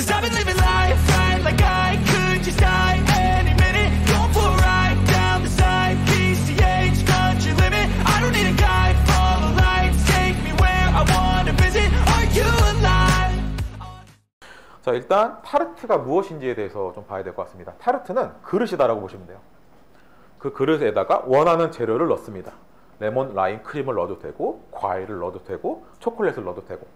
Cause I've been living life right like I could just die any minute. Going for a ride down the side, PCH, country limit. I don't need a guide, follow lights, take me where I wanna visit. Are you alive? 자, 일단 타르트가 무엇인지에 대해서 좀 봐야 될 것 같습니다. 타르트는 그릇이다라고 보시면 돼요. 그 그릇에다가 원하는 재료를 넣습니다. 레몬, 라임, 크림을 넣어도 되고 과일을 넣어도 되고 초콜릿을 넣어도 되고.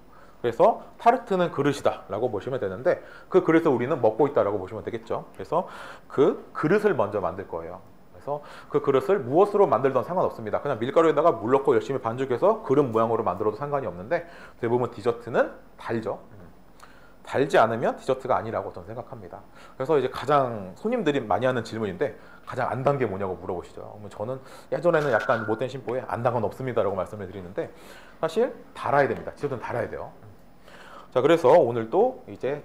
그래서 타르트는 그릇이다 라고 보시면 되는데 그 그릇을 우리는 먹고 있다 라고 보시면 되겠죠. 그래서 그 그릇을 먼저 만들 거예요. 그래서 그 그릇을 무엇으로 만들든 상관없습니다. 그냥 밀가루에다가 물 넣고 열심히 반죽해서 그릇 모양으로 만들어도 상관이 없는데 대부분 디저트는 달죠. 달지 않으면 디저트가 아니라고 저는 생각합니다. 그래서 이제 가장 손님들이 많이 하는 질문인데 가장 안 단 게 뭐냐고 물어보시죠. 저는 예전에는 약간 못된 심보에 안 단 건 없습니다 라고 말씀을 드리는데 사실 달아야 됩니다. 디저트는 달아야 돼요. 자, 그래서 오늘 또 이제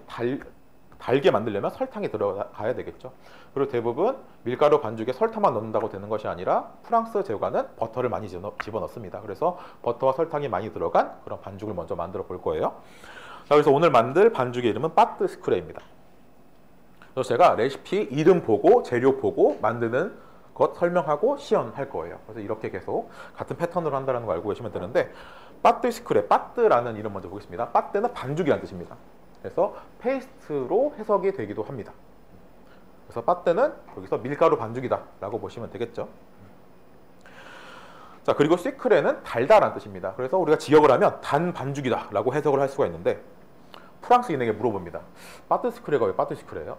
달게 만들려면 설탕이 들어가야 되겠죠. 그리고 대부분 밀가루 반죽에 설탕만 넣는다고 되는 것이 아니라 프랑스 제과는 버터를 많이 집어넣습니다. 그래서 버터와 설탕이 많이 들어간 그런 반죽을 먼저 만들어 볼 거예요. 자, 그래서 오늘 만들 반죽의 이름은 빠뜨 스크레입니다. 그래서 제가 레시피 이름 보고 재료 보고 만드는 것 설명하고 시연할 거예요. 그래서 이렇게 계속 같은 패턴으로 한다는 거 알고 계시면 되는데 빠뜨 스크레, 빠뜨라는 이름 먼저 보겠습니다. 빠뜨는 반죽이라는 뜻입니다. 그래서 페이스트로 해석이 되기도 합니다. 그래서 빠뜨는 여기서 밀가루 반죽이다 라고 보시면 되겠죠. 자, 그리고 시크레는 달다라는 뜻입니다. 그래서 우리가 지역을 하면 단 반죽이다 라고 해석을 할 수가 있는데 프랑스인에게 물어봅니다. 빠뜨 스크레가 왜 빠뜨 스크레예요?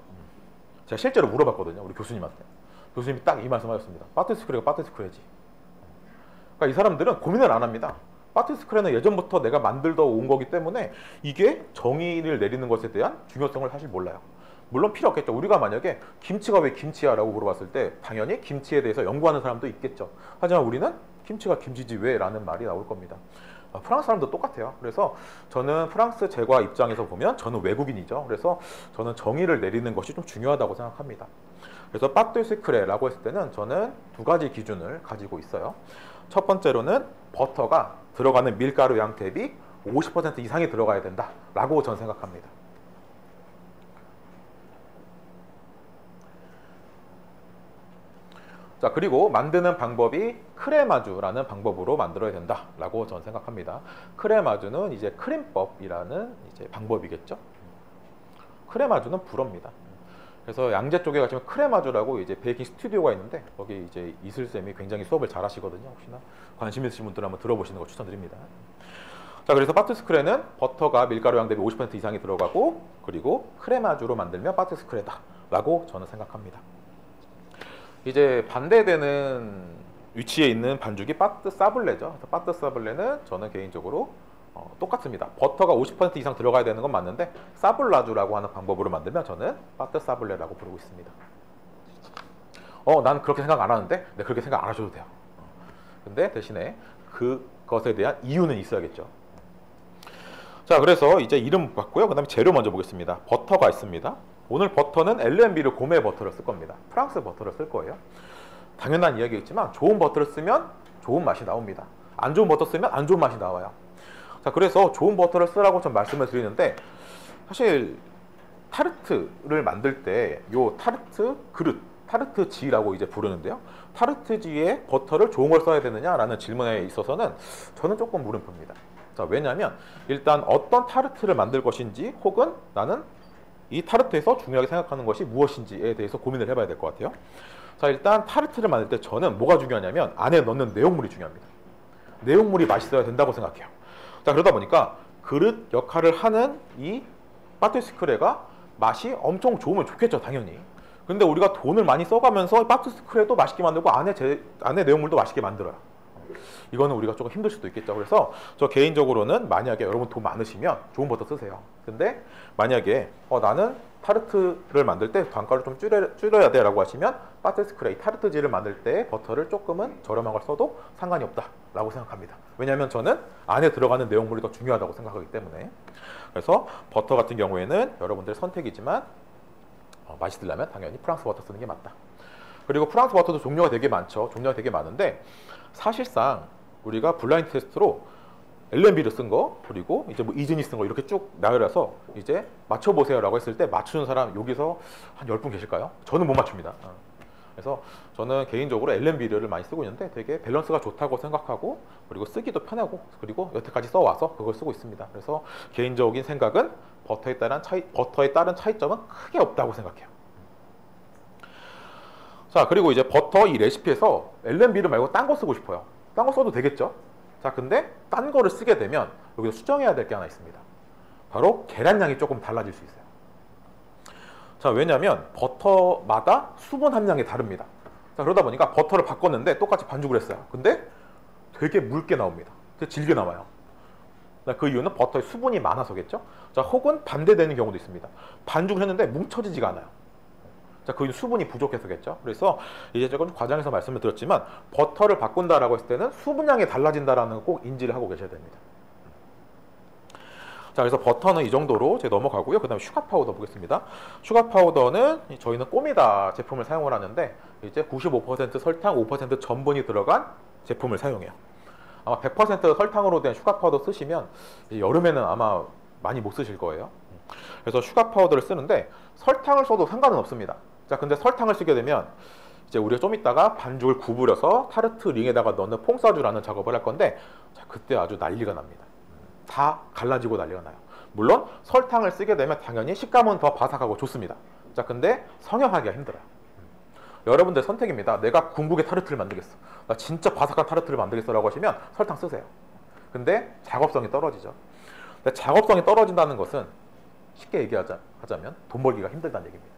제가 실제로 물어봤거든요. 우리 교수님한테. 교수님이 딱 이 말씀하셨습니다. 빠뜨 스크레가 빠뜨 스크레지. 그러니까 이 사람들은 고민을 안 합니다. 빠뜨 스크레는 예전부터 내가 만들다 온 거기 때문에 이게 정의를 내리는 것에 대한 중요성을 사실 몰라요. 물론 필요 없겠죠. 우리가 만약에 김치가 왜 김치야 라고 물어봤을 때 당연히 김치에 대해서 연구하는 사람도 있겠죠. 하지만 우리는 김치가 김치지 왜? 라는 말이 나올 겁니다. 프랑스 사람도 똑같아요. 그래서 저는 프랑스 제과 입장에서 보면 저는 외국인이죠. 그래서 저는 정의를 내리는 것이 좀 중요하다고 생각합니다. 그래서 빠뜨 스크레라고 했을 때는 저는 두 가지 기준을 가지고 있어요. 첫 번째로는 버터가 들어가는 밀가루 양 대비 50% 이상이 들어가야 된다 라고 저는 생각합니다. 자, 그리고 만드는 방법이 크레마주라는 방법으로 만들어야 된다 라고 저는 생각합니다. 크레마주는 이제 크림법이라는 이제 방법이겠죠. 크레마주는 불어입니다. 그래서 양재 쪽에 가시면 크레마주라고 이제 베이킹 스튜디오가 있는데 거기 이제 이슬쌤이 굉장히 수업을 잘 하시거든요. 혹시나 관심 있으신 분들은 한번 들어보시는 거 추천드립니다. 자, 그래서 빠뜨 스크레는 버터가 밀가루 양 대비 50% 이상이 들어가고 그리고 크레마주로 만들면 빠뜨 스크레다 라고 저는 생각합니다. 이제 반대되는 위치에 있는 반죽이 빠뜨 사블레죠. 그래서 빠뜨 사블레는 저는 개인적으로 똑같습니다. 버터가 50% 이상 들어가야 되는 건 맞는데 사블라주라고 하는 방법으로 만들면 저는 빠뜨 사블레라고 부르고 있습니다. 난 그렇게 생각 안 하는데 네, 그렇게 생각 안 하셔도 돼요. 근데 대신에 그것에 대한 이유는 있어야겠죠. 자, 그래서 이제 이름 봤고요. 그 다음에 재료 먼저 보겠습니다. 버터가 있습니다. 오늘 버터는 L&B를 고메 버터를 쓸 겁니다. 프랑스 버터를 쓸 거예요. 당연한 이야기겠지만 좋은 버터를 쓰면 좋은 맛이 나옵니다. 안 좋은 버터 쓰면 안 좋은 맛이 나와요. 자, 그래서 좋은 버터를 쓰라고 좀 말씀을 드리는데 사실 타르트를 만들 때 요 타르트 그릇, 타르트지라고 이제 부르는데요. 타르트지에 버터를 좋은 걸 써야 되느냐라는 질문에 있어서는 저는 조금 물음표입니다. 자, 왜냐하면 일단 어떤 타르트를 만들 것인지 혹은 나는 이 타르트에서 중요하게 생각하는 것이 무엇인지에 대해서 고민을 해봐야 될 것 같아요. 자, 일단 타르트를 만들 때 저는 뭐가 중요하냐면 안에 넣는 내용물이 중요합니다. 내용물이 맛있어야 된다고 생각해요. 자, 그러다 보니까 그릇 역할을 하는 이 빠뜨 스크레가 맛이 엄청 좋으면 좋겠죠, 당연히. 근데 우리가 돈을 많이 써가면서 빠뜨 스크레도 맛있게 만들고 안에 내용물도 맛있게 만들어요. 이거는 우리가 조금 힘들 수도 있겠죠. 그래서 저 개인적으로는 만약에 여러분 돈 많으시면 좋은 버터 쓰세요. 근데 만약에 나는 타르트를 만들 때 단가를 좀 줄여야 돼 라고 하시면 빠뜨 스크레, 타르트지를 만들 때 버터를 조금은 저렴한 걸 써도 상관이 없다 라고 생각합니다. 왜냐하면 저는 안에 들어가는 내용물이 더 중요하다고 생각하기 때문에. 그래서 버터 같은 경우에는 여러분들의 선택이지만 맛있으려면 당연히 프랑스 버터 쓰는 게 맞다. 그리고 프랑스 버터도 종류가 되게 많죠. 종류가 되게 많은데 사실상 우리가 블라인드 테스트로 LNB를 쓴 거, 그리고 이제 뭐 이진이 쓴 거 이렇게 쭉 나열해서 이제 맞춰보세요라고 했을 때 맞추는 사람 여기서 한 10분 계실까요? 저는 못 맞춥니다. 그래서 저는 개인적으로 LNB를 많이 쓰고 있는데 되게 밸런스가 좋다고 생각하고, 그리고 쓰기도 편하고, 그리고 여태까지 써와서 그걸 쓰고 있습니다. 그래서 개인적인 생각은 버터에 따른 차이점은 크게 없다고 생각해요. 자, 그리고 이제 버터 이 레시피에서 LNB를 말고 딴 거 쓰고 싶어요. 딴 거 써도 되겠죠? 자, 근데 딴 거를 쓰게 되면 여기서 수정해야 될 게 하나 있습니다. 바로 계란량이 조금 달라질 수 있어요. 자, 왜냐면 버터마다 수분 함량이 다릅니다. 자, 그러다 보니까 버터를 바꿨는데 똑같이 반죽을 했어요. 근데 되게 묽게 나옵니다. 되게 질게 나와요. 그 이유는 버터에 수분이 많아서겠죠? 자, 혹은 반대되는 경우도 있습니다. 반죽을 했는데 뭉쳐지지가 않아요. 자, 그 수분이 부족해서겠죠. 그래서 이제 조금 과장해서 말씀을 드렸지만 버터를 바꾼다라고 했을 때는 수분량이 달라진다라는 걸 꼭 인지를 하고 계셔야 됩니다. 자, 그래서 버터는 이 정도로 이제 넘어가고요. 그 다음에 슈가 파우더 보겠습니다. 슈가 파우더는 저희는 꼬미다 제품을 사용을 하는데 이제 95% 설탕, 5% 전분이 들어간 제품을 사용해요. 아마 100% 설탕으로 된 슈가 파우더 쓰시면 여름에는 아마 많이 못 쓰실 거예요. 그래서 슈가 파우더를 쓰는데 설탕을 써도 상관은 없습니다. 자, 근데 설탕을 쓰게 되면 이제 우리가 좀 이따가 반죽을 구부려서 타르트 링에다가 넣는 퐁사주라는 작업을 할 건데, 자, 그때 아주 난리가 납니다. 다 갈라지고 난리가 나요. 물론 설탕을 쓰게 되면 당연히 식감은 더 바삭하고 좋습니다. 자, 근데 성형하기가 힘들어요. 여러분들 선택입니다. 내가 궁극의 타르트를 만들겠어, 나 진짜 바삭한 타르트를 만들겠어 라고 하시면 설탕 쓰세요. 근데 작업성이 떨어지죠. 근데 작업성이 떨어진다는 것은 쉽게 얘기하자면 돈 벌기가 힘들다는 얘기입니다.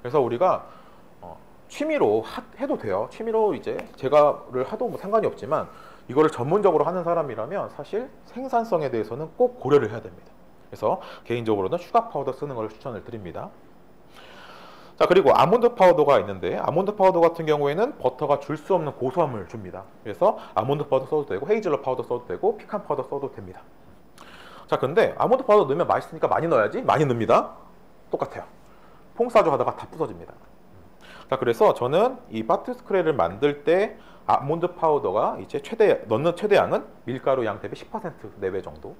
그래서 우리가 취미로 해도 돼요. 취미로 이제 제가를 하도 뭐 상관이 없지만 이거를 전문적으로 하는 사람이라면 사실 생산성에 대해서는 꼭 고려를 해야 됩니다. 그래서 개인적으로는 슈가 파우더 쓰는 걸 추천을 드립니다. 자, 그리고 아몬드 파우더가 있는데 아몬드 파우더 같은 경우에는 버터가 줄 수 없는 고소함을 줍니다. 그래서 아몬드 파우더 써도 되고 헤이즐넛 파우더 써도 되고 피칸 파우더 써도 됩니다. 자, 근데 아몬드 파우더 넣으면 맛있으니까 많이 넣어야지, 많이 넣습니다. 똑같아요. 퐁사주 하다가 다 부서집니다. 자, 그래서 저는 이 바트스크레를 만들 때 아몬드 파우더가 이제 넣는 최대양은 밀가루 양 대비 10% 내외 정도.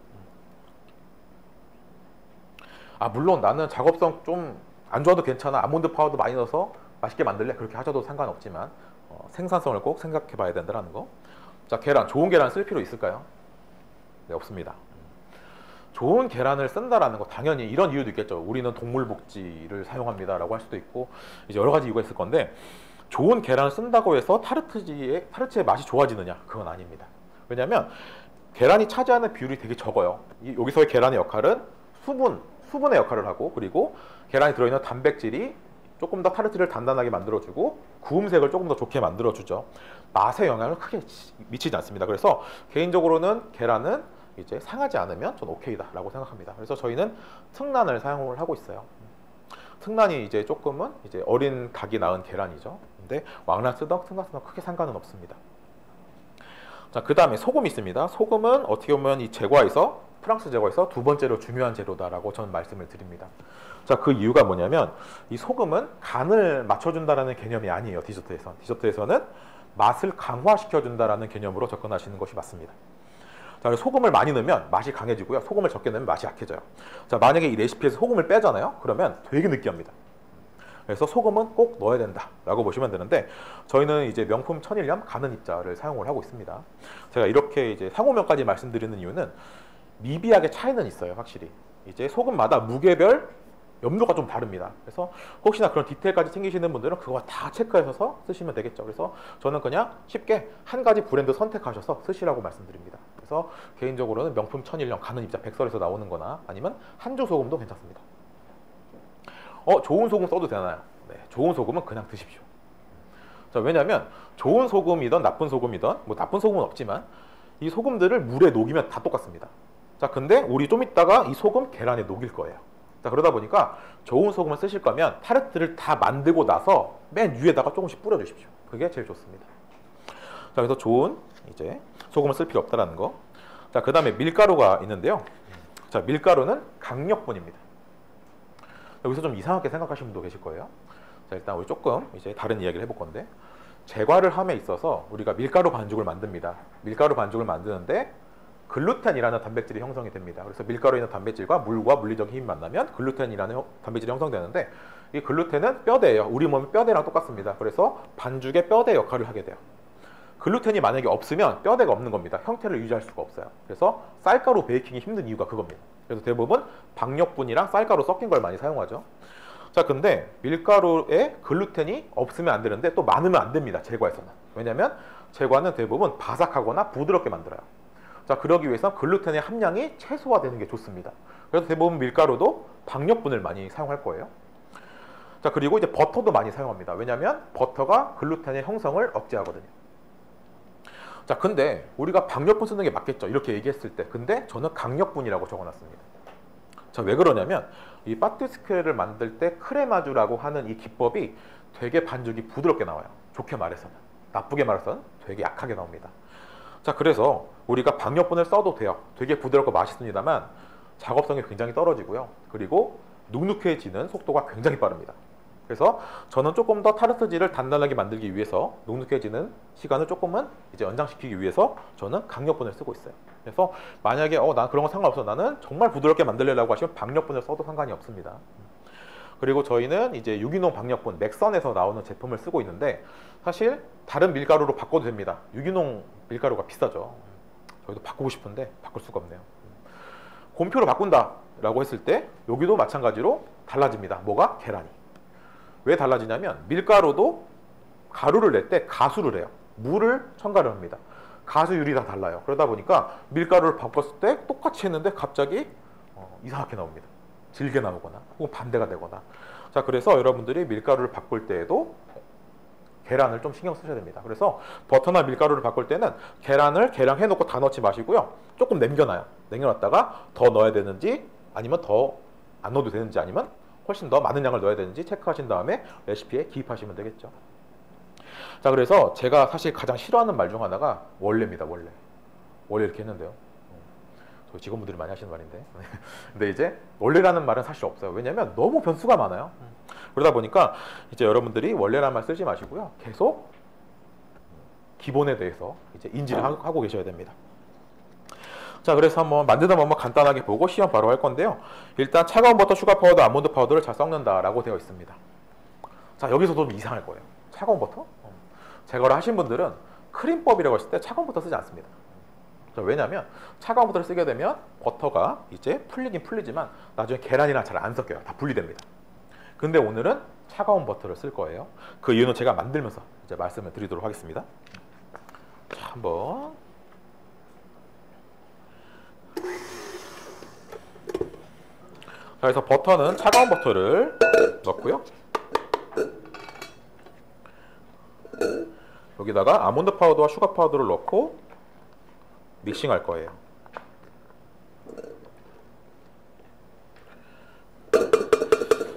물론 나는 작업성 좀 안 좋아도 괜찮아, 아몬드 파우더 많이 넣어서 맛있게 만들래, 그렇게 하셔도 상관없지만 생산성을 꼭 생각해 봐야 된다는 거. 자, 계란, 좋은 계란 쓸 필요 있을까요? 네, 없습니다. 좋은 계란을 쓴다라는 거 당연히 이런 이유도 있겠죠. 우리는 동물 복지를 사용합니다 라고 할 수도 있고 이제 여러 가지 이유가 있을 건데, 좋은 계란을 쓴다고 해서 타르트의 맛이 좋아지느냐? 그건 아닙니다. 왜냐하면 계란이 차지하는 비율이 되게 적어요. 여기서의 계란의 역할은 수분의 역할을 하고, 그리고 계란이 들어있는 단백질이 조금 더 타르트를 단단하게 만들어주고 구움색을 조금 더 좋게 만들어주죠. 맛에 영향을 크게 미치지 않습니다. 그래서 개인적으로는 계란은 이제 상하지 않으면 전 오케이다 라고 생각합니다. 그래서 저희는 특란을 사용을 하고 있어요. 특란이 이제 조금은 이제 어린 닭이 낳은 계란이죠. 근데 왕란 쓰던 특란 쓰던 크게 상관은 없습니다. 자, 그 다음에 소금이 있습니다. 소금은 어떻게 보면 이 프랑스 제과에서 두 번째로 중요한 재료다라고 저는 말씀을 드립니다. 자, 그 이유가 뭐냐면 이 소금은 간을 맞춰준다라는 개념이 아니에요. 디저트에서는 맛을 강화시켜준다라는 개념으로 접근하시는 것이 맞습니다. 자, 소금을 많이 넣으면 맛이 강해지고요. 소금을 적게 넣으면 맛이 약해져요. 자, 만약에 이 레시피에서 소금을 빼잖아요. 그러면 되게 느끼합니다. 그래서 소금은 꼭 넣어야 된다라고 보시면 되는데, 저희는 이제 명품 천일염 가는 입자를 사용을 하고 있습니다. 제가 이렇게 이제 상호명까지 말씀드리는 이유는 미비하게 차이는 있어요. 확실히 이제 소금마다 무게별 염도가 좀 다릅니다. 그래서 혹시나 그런 디테일까지 챙기시는 분들은 그거 다 체크하셔서 쓰시면 되겠죠. 그래서 저는 그냥 쉽게 한 가지 브랜드 선택하셔서 쓰시라고 말씀드립니다. 그래서 개인적으로는 명품 천일염 가는 입자 백설에서 나오는 거나 아니면 한조 소금도 괜찮습니다. 좋은 소금 써도 되나요? 네, 좋은 소금은 그냥 드십시오. 자, 왜냐하면 좋은 소금이든 나쁜 소금이든, 뭐 나쁜 소금은 없지만 이 소금들을 물에 녹이면 다 똑같습니다. 자, 근데 우리 좀 이따가 이 소금 계란에 녹일 거예요. 자, 그러다 보니까 좋은 소금을 쓰실 거면 타르트를 다 만들고 나서 맨 위에다가 조금씩 뿌려 주십시오. 그게 제일 좋습니다. 자, 그래서 좋은 이제 소금을 쓸 필요 없다라는 거. 자, 그 다음에 밀가루가 있는데요. 자, 밀가루는 강력분입니다. 여기서 좀 이상하게 생각하시는 분도 계실 거예요. 자, 일단 우리 조금 이제 다른 이야기를 해볼 건데, 제과를 함에 있어서 우리가 밀가루 반죽을 만듭니다. 밀가루 반죽을 만드는데 글루텐이라는 단백질이 형성이 됩니다. 그래서 밀가루에 있는 단백질과 물과 물리적인 힘이 만나면 글루텐이라는 단백질이 형성되는데, 이 글루텐은 뼈대예요. 우리 몸의 뼈대랑 똑같습니다. 그래서 반죽의 뼈대 역할을 하게 돼요. 글루텐이 만약에 없으면 뼈대가 없는 겁니다. 형태를 유지할 수가 없어요. 그래서 쌀가루 베이킹이 힘든 이유가 그겁니다. 그래서 대부분 박력분이랑 쌀가루 섞인 걸 많이 사용하죠. 자, 근데 밀가루에 글루텐이 없으면 안 되는데 또 많으면 안 됩니다. 제과에서는. 왜냐하면 제과는 대부분 바삭하거나 부드럽게 만들어요. 자, 그러기 위해서 글루텐의 함량이 최소화되는 게 좋습니다. 그래서 대부분 밀가루도 박력분을 많이 사용할 거예요. 자, 그리고 이제 버터도 많이 사용합니다. 왜냐하면 버터가 글루텐의 형성을 억제하거든요. 자, 근데 우리가 박력분 쓰는 게 맞겠죠, 이렇게 얘기했을 때. 근데 저는 강력분이라고 적어놨습니다. 자, 왜 그러냐면 이 파티스크레를 만들 때 크레마주라고 하는 이 기법이 되게 반죽이 부드럽게 나와요. 좋게 말해서는. 나쁘게 말해서는 되게 약하게 나옵니다. 자, 그래서 우리가 박력분을 써도 돼요. 되게 부드럽고 맛있습니다만 작업성이 굉장히 떨어지고요. 그리고 눅눅해지는 속도가 굉장히 빠릅니다. 그래서 저는 조금 더 타르트지를 단단하게 만들기 위해서 눅눅해지는 시간을 조금은 이제 연장시키기 위해서 저는 강력분을 쓰고 있어요. 그래서 만약에 난 그런 거 상관없어, 나는 정말 부드럽게 만들려고 하시면 박력분을 써도 상관이 없습니다. 그리고 저희는 이제 유기농 박력분 맥선에서 나오는 제품을 쓰고 있는데, 사실 다른 밀가루로 바꿔도 됩니다. 유기농 밀가루가 비싸죠. 저희도 바꾸고 싶은데 바꿀 수가 없네요. 곰표로 바꾼다 라고 했을 때 여기도 마찬가지로 달라집니다. 뭐가? 계란이. 왜 달라지냐면 밀가루도 가루를 낼 때 가수를 해요. 물을 첨가를 합니다. 가수율이 다 달라요. 그러다 보니까 밀가루를 바꿨을 때 똑같이 했는데 갑자기 이상하게 나옵니다. 질게 나오거나 혹은 반대가 되거나. 자, 그래서 여러분들이 밀가루를 바꿀 때에도 계란을 좀 신경 쓰셔야 됩니다. 그래서 버터나 밀가루를 바꿀 때는 계란을 계량해놓고 다 넣지 마시고요. 조금 남겨놔요. 남겨놨다가 더 넣어야 되는지, 아니면 더 안 넣어도 되는지, 아니면 훨씬 더 많은 양을 넣어야 되는지 체크하신 다음에 레시피에 기입하시면 되겠죠. 자, 그래서 제가 사실 가장 싫어하는 말 중 하나가 원래입니다. 원래 이렇게 했는데요. 저희 직원분들이 많이 하시는 말인데. 근데 이제 원래라는 말은 사실 없어요. 왜냐면 너무 변수가 많아요. 그러다 보니까 이제 여러분들이 원래라는 말 쓰지 마시고요. 계속 기본에 대해서 이제 인지를 하고 계셔야 됩니다. 자, 그래서 한번 만드는 방법 간단하게 보고 시험 바로 할 건데요. 일단 차가운 버터, 슈가 파우더, 아몬드 파우더를 잘 섞는다라고 되어 있습니다. 자, 여기서 좀 이상할 거예요. 차가운 버터? 제거를 하신 분들은 크림법이라고 했을 때 차가운 버터 쓰지 않습니다. 자, 왜냐하면 차가운 버터를 쓰게 되면 버터가 이제 풀리긴 풀리지만 나중에 계란이랑 잘 안 섞여요. 다 분리됩니다. 근데 오늘은 차가운 버터를 쓸 거예요. 그 이유는 제가 만들면서 이제 말씀을 드리도록 하겠습니다. 자, 한번. 자, 그래서 버터는 차가운 버터를 넣고요. 여기다가 아몬드 파우더와 슈가 파우더를 넣고 믹싱할 거예요.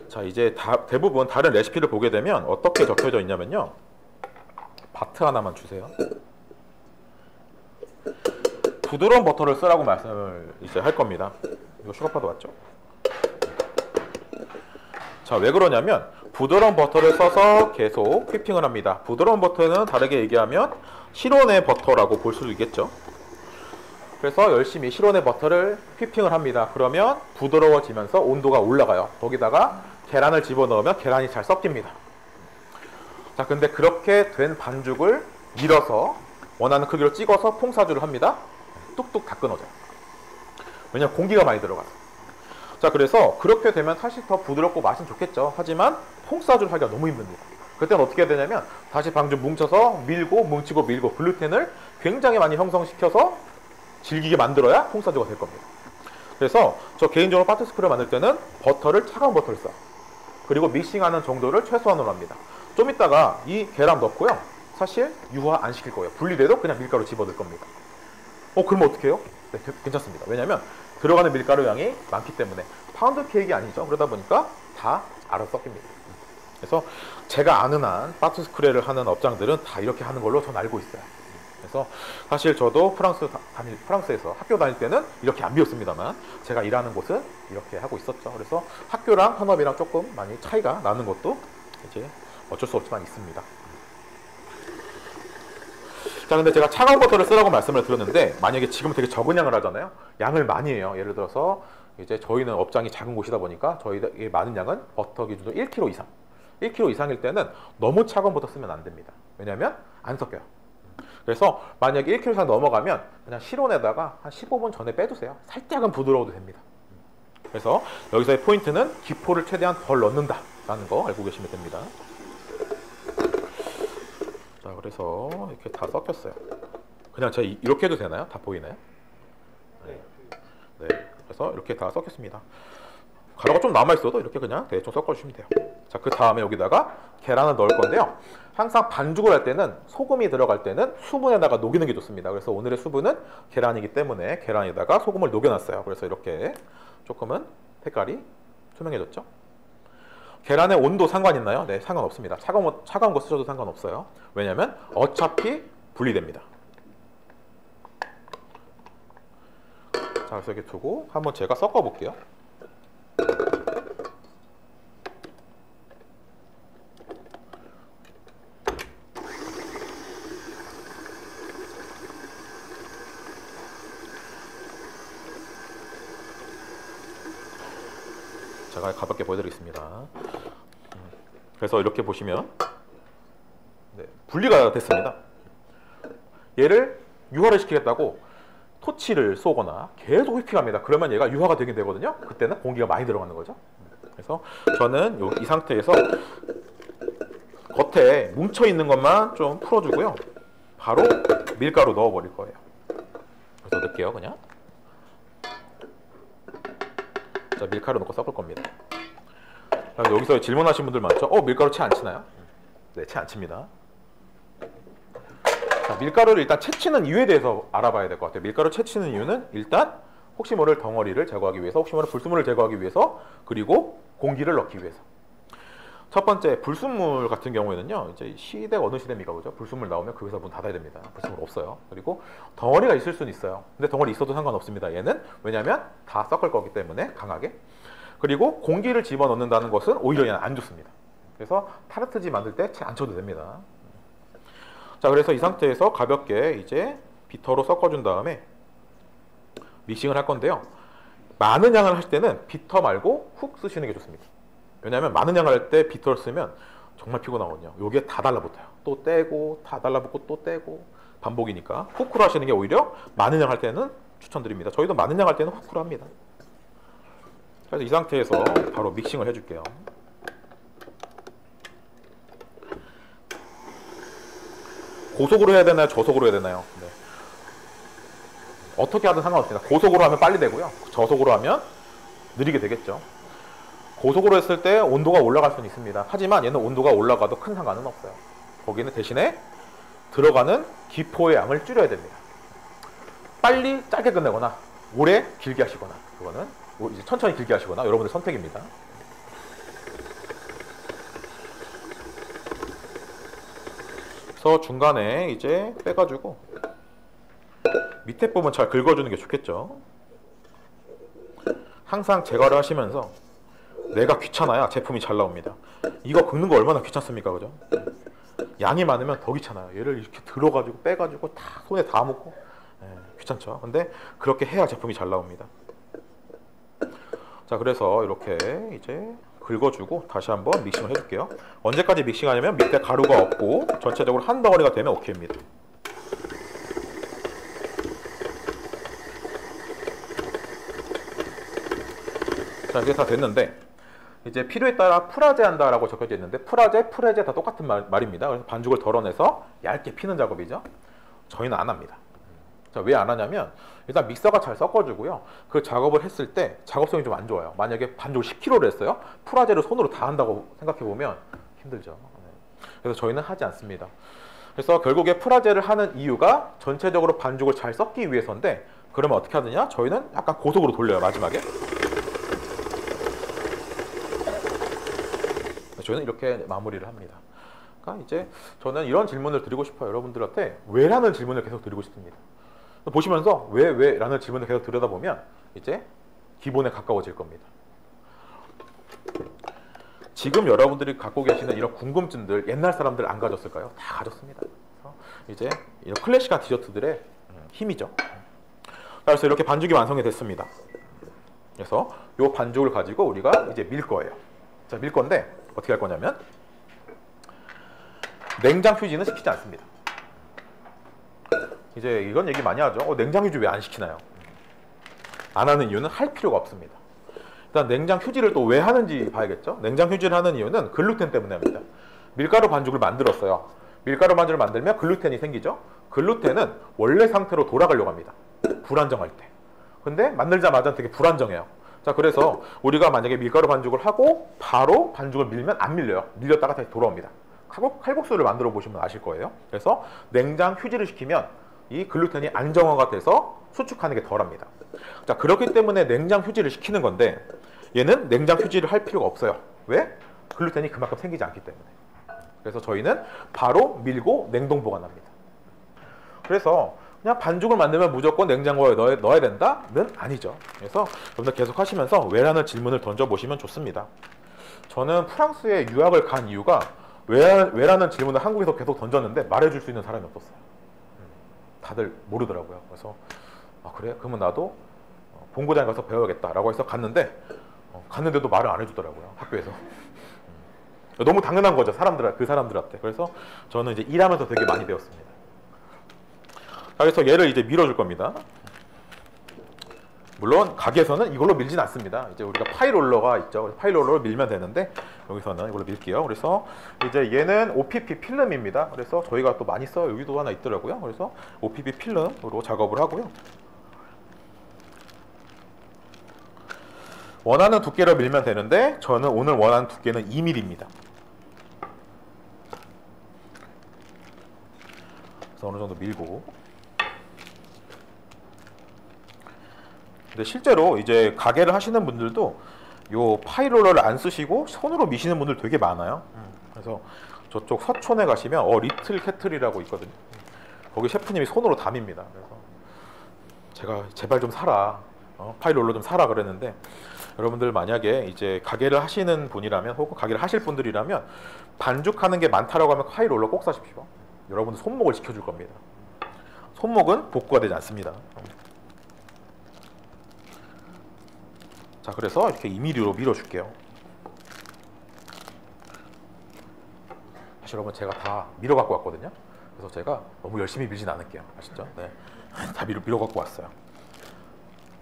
자, 이제 대부분 다른 레시피를 보게 되면 어떻게 적혀져 있냐면요. 바트 하나만 주세요. 부드러운 버터를 쓰라고 말씀을 이제 할 겁니다. 이거 슈가 파우더 맞죠? 자, 왜 그러냐면 부드러운 버터를 써서 계속 휘핑을 합니다. 부드러운 버터는 다르게 얘기하면 실온의 버터라고 볼 수도 있겠죠. 그래서 열심히 실온의 버터를 휘핑을 합니다. 그러면 부드러워지면서 온도가 올라가요. 거기다가 계란을 집어넣으면 계란이 잘 섞입니다. 자, 근데 그렇게 된 반죽을 밀어서 원하는 크기로 찍어서 퐁사주를 합니다. 뚝뚝 다 끊어져요. 왜냐면 공기가 많이 들어가서. 자, 그래서 그렇게 되면 사실 더 부드럽고 맛은 좋겠죠. 하지만 퐁사주를 하기가 너무 힘듭니다. 그때는 어떻게 해야 되냐면 다시 반죽 뭉쳐서 밀고 뭉치고 밀고 글루텐을 굉장히 많이 형성시켜서 질기게 만들어야 퐁사주가 될 겁니다. 그래서 저 개인적으로 파티스크를 만들 때는 버터를 차가운 버터를 써요. 그리고 믹싱하는 정도를 최소한으로 합니다. 좀 이따가 이 계란 넣고요. 사실 유화 안 시킬 거예요. 분리돼도 그냥 밀가루 집어넣을 겁니다. 그러면 어떻게 해요? 네, 괜찮습니다. 왜냐면 들어가는 밀가루 양이 많기 때문에. 파운드 케이크가 아니죠. 그러다 보니까 다 알아서 섞입니다. 그래서 제가 아는 한 파티스크레를 하는 업장들은 다 이렇게 하는 걸로 전 알고 있어요. 그래서 사실 저도 프랑스에서 학교 다닐 때는 이렇게 안 배웠습니다만 제가 일하는 곳은 이렇게 하고 있었죠. 그래서 학교랑 현업이랑 조금 많이 차이가 나는 것도 이제 어쩔 수 없지만 있습니다. 자, 근데 제가 차가운 버터를 쓰라고 말씀을 드렸는데 만약에 지금 되게 적은 양을 하잖아요. 양을 많이 해요. 예를 들어서 이제 저희는 업장이 작은 곳이다 보니까 저희의 많은 양은 버터 기준으로 1kg 이상. 1kg 이상일 때는 너무 차가운 버터 쓰면 안 됩니다. 왜냐하면 안 섞여요. 그래서 만약에 1kg 이상 넘어가면 그냥 실온에다가 한 15분 전에 빼두세요. 살짝은 부드러워도 됩니다. 그래서 여기서의 포인트는 기포를 최대한 덜 넣는다 라는 거 알고 계시면 됩니다. 자, 그래서 이렇게 다 섞였어요. 그냥 제가 이렇게 해도 되나요? 다 보이나요? 네. 네. 그래서 이렇게 다 섞였습니다. 가루가 좀 남아있어도 이렇게 그냥 대충 섞어주시면 돼요. 자, 그 다음에 여기다가 계란을 넣을 건데요. 항상 반죽을 할 때는 소금이 들어갈 때는 수분에다가 녹이는 게 좋습니다. 그래서 오늘의 수분은 계란이기 때문에 계란에다가 소금을 녹여놨어요. 그래서 이렇게 조금은 색깔이 투명해졌죠. 계란의 온도 상관있나요? 네, 상관없습니다. 차가운 거 쓰셔도 상관없어요. 왜냐하면 어차피 분리됩니다. 자, 그래서 이렇게 두고 한번 제가 섞어 볼게요. 제가 가볍게 보여드리겠습니다. 그래서 이렇게 보시면 네, 분리가 됐습니다. 얘를 유화를 시키겠다고 토치를 쏘거나 계속 휘핑합니다. 그러면 얘가 유화가 되긴 되거든요. 그때는 공기가 많이 들어가는 거죠. 그래서 저는 이 상태에서 겉에 뭉쳐있는 것만 좀 풀어주고요. 바로 밀가루 넣어버릴 거예요. 그래서 넣을게요, 그냥. 자, 밀가루 넣고 섞을 겁니다. 여기서 질문하신 분들 많죠? 밀가루 채 안 치나요? 네, 채 안 칩니다. 자, 밀가루를 일단 채치는 이유에 대해서 알아봐야 될 것 같아요. 밀가루 채치는 이유는 일단 혹시 모를 덩어리를 제거하기 위해서, 혹시 모를 불순물을 제거하기 위해서, 그리고 공기를 넣기 위해서. 첫 번째, 불순물 같은 경우에는요, 이제 시대가 어느 시대입니까, 그죠? 불순물 나오면 그 회사 문 닫아야 됩니다. 불순물 없어요. 그리고 덩어리가 있을 수는 있어요. 근데 덩어리 있어도 상관없습니다. 얘는 왜냐하면 다 섞을 거기 때문에 강하게. 그리고 공기를 집어넣는다는 것은 오히려 얘는 안 좋습니다. 그래서 타르트지 만들 때 채 안 쳐도 됩니다. 자, 그래서 이 상태에서 가볍게 이제 비터로 섞어준 다음에 믹싱을 할 건데요. 많은 양을 할 때는 비터 말고 훅 쓰시는 게 좋습니다. 왜냐하면 많은 양을 할 때 비터를 쓰면 정말 피곤하거든요. 요게 다 달라붙어요. 또 떼고 다 달라붙고 또 떼고 반복이니까 후크로 하시는 게 오히려 많은 양 할 때는 추천드립니다. 저희도 많은 양 할 때는 후크로 합니다. 그래서 이 상태에서 바로 믹싱을 해줄게요. 고속으로 해야 되나요? 저속으로 해야 되나요? 네. 어떻게 하든 상관없습니다. 고속으로 하면 빨리 되고요. 저속으로 하면 느리게 되겠죠. 고속으로 했을 때 온도가 올라갈 수는 있습니다. 하지만 얘는 온도가 올라가도 큰 상관은 없어요. 거기는 대신에 들어가는 기포의 양을 줄여야 됩니다. 빨리 짧게 끝내거나 오래 길게 하시거나, 그거는 이제 천천히 길게 하시거나 여러분의 선택입니다. 그래서 중간에 이제 빼가지고 밑에 부분 잘 긁어주는 게 좋겠죠. 항상 제거를 하시면서 내가 귀찮아야 제품이 잘 나옵니다. 이거 긁는 거 얼마나 귀찮습니까, 그죠? 양이 많으면 더 귀찮아요. 얘를 이렇게 들어가지고 빼가지고 다 손에 다 묻고 귀찮죠. 근데 그렇게 해야 제품이 잘 나옵니다. 자, 그래서 이렇게 이제 긁어주고 다시 한번 믹싱을 해줄게요. 언제까지 믹싱하냐면 밑에 가루가 없고 전체적으로 한 덩어리가 되면 오케이입니다. 자, 이게 다 됐는데 이제 필요에 따라 프라제 한다라고 적혀져 있는데 프라제, 프레제 다 똑같은 말입니다. 그래서 반죽을 덜어내서 얇게 피는 작업이죠. 저희는 안 합니다. 자, 왜 안 하냐면 일단 믹서가 잘 섞어주고요. 그 작업을 했을 때 작업성이 좀 안 좋아요. 만약에 반죽을 10kg를 했어요. 프라제를 손으로 다 한다고 생각해보면 힘들죠. 그래서 저희는 하지 않습니다. 그래서 결국에 프라제를 하는 이유가 전체적으로 반죽을 잘 섞기 위해서인데, 그러면 어떻게 하느냐? 저희는 약간 고속으로 돌려요, 마지막에. 저희는 이렇게 마무리를 합니다. 그러니까 이제 저는 이런 질문을 드리고 싶어요. 여러분들한테 왜라는 질문을 계속 드리고 싶습니다. 보시면서 왜 라는 질문을 계속 들여다보면 이제 기본에 가까워질 겁니다. 지금 여러분들이 갖고 계시는 이런 궁금증들 옛날 사람들 안 가졌을까요? 다 가졌습니다. 그래서 이제 이런 클래식한 디저트들의 힘이죠. 그래서 이렇게 반죽이 완성이 됐습니다. 그래서 이 반죽을 가지고 우리가 이제 밀 거예요. 자, 밀 건데 어떻게 할 거냐면 냉장 휴지는 시키지 않습니다. 이제 이건 얘기 많이 하죠. 냉장 휴지 왜 안 시키나요? 안 하는 이유는 할 필요가 없습니다. 일단 냉장 휴지를 또 왜 하는지 봐야겠죠. 냉장 휴지를 하는 이유는 글루텐 때문에 합니다. 밀가루 반죽을 만들었어요. 밀가루 반죽을 만들면 글루텐이 생기죠. 글루텐은 원래 상태로 돌아가려고 합니다. 불안정할 때. 근데 만들자마자 되게 불안정해요. 자, 그래서 우리가 만약에 밀가루 반죽을 하고 바로 반죽을 밀면 안 밀려요. 밀렸다가 다시 돌아옵니다. 칼국수를 만들어 보시면 아실 거예요. 그래서 냉장 휴지를 시키면 이 글루텐이 안정화가 돼서 수축하는 게 덜합니다. 자, 그렇기 때문에 냉장 휴지를 시키는 건데 얘는 냉장 휴지를 할 필요가 없어요. 왜? 글루텐이 그만큼 생기지 않기 때문에. 그래서 저희는 바로 밀고 냉동 보관합니다. 그래서 그냥 반죽을 만들면 무조건 냉장고에 넣어야 된다는 아니죠. 그래서 여러분들 계속 하시면서 왜라는 질문을 던져보시면 좋습니다. 저는 프랑스에 유학을 간 이유가 왜라는 질문을 한국에서 계속 던졌는데 말해줄 수 있는 사람이 없었어요. 다들 모르더라고요. 그래서 그래? 그러면 나도 본고장에 가서 배워야겠다라고 해서 갔는데도 말을 안 해주더라고요. 학교에서. 너무 당연한 거죠. 그 사람들한테. 그래서 저는 이제 일하면서 되게 많이 배웠습니다. 그래서 얘를 이제 밀어줄 겁니다. 물론 가게에서는 이걸로 밀진 않습니다. 이제 우리가 파이롤러가 있죠. 파이롤러로 밀면 되는데 여기서는 이걸로 밀게요. 그래서 이제 얘는 OPP 필름입니다. 그래서 저희가 또 많이 써요. 여기도 하나 있더라고요. 그래서 OPP 필름으로 작업을 하고요. 원하는 두께로 밀면 되는데 저는 오늘 원하는 두께는 2mm입니다. 그래서 어느 정도 밀고. 근데 실제로 이제 가게를 하시는 분들도 요 파이롤러를 안 쓰시고 손으로 미시는 분들 되게 많아요. 그래서 저쪽 서촌에 가시면 리틀 캐틀이라고 있거든요. 거기 셰프님이 손으로 다 밉니다. 그래서 제가 제발 좀 사라, 파이롤러 좀 사라 그랬는데 여러분들 만약에 이제 가게를 하시는 분이라면 혹은 가게를 하실 분들이라면 반죽하는 게 많다라고 하면 파이롤러 꼭 사십시오. 여러분들 손목을 지켜줄 겁니다. 손목은 복구가 되지 않습니다. 자, 그래서 이렇게 2mm로 밀어줄게요. 사실 여러분 제가 다 밀어갖고 왔거든요. 그래서 제가 너무 열심히 밀진 않을게요. 아시죠? 네, 다 밀어갖고 왔어요.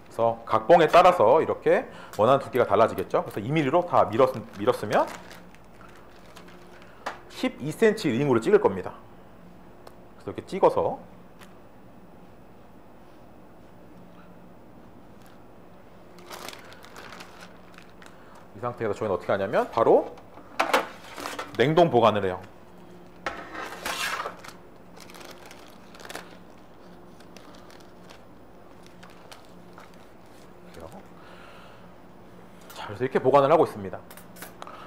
그래서 각봉에 따라서 이렇게 원하는 두께가 달라지겠죠. 그래서 2mm로 다 밀었으면 12cm 링으로 찍을 겁니다. 그래서 이렇게 찍어서 이 상태에서 저희는 어떻게 하냐면 바로 냉동 보관을 해요. 자, 그래서 이렇게 보관을 하고 있습니다.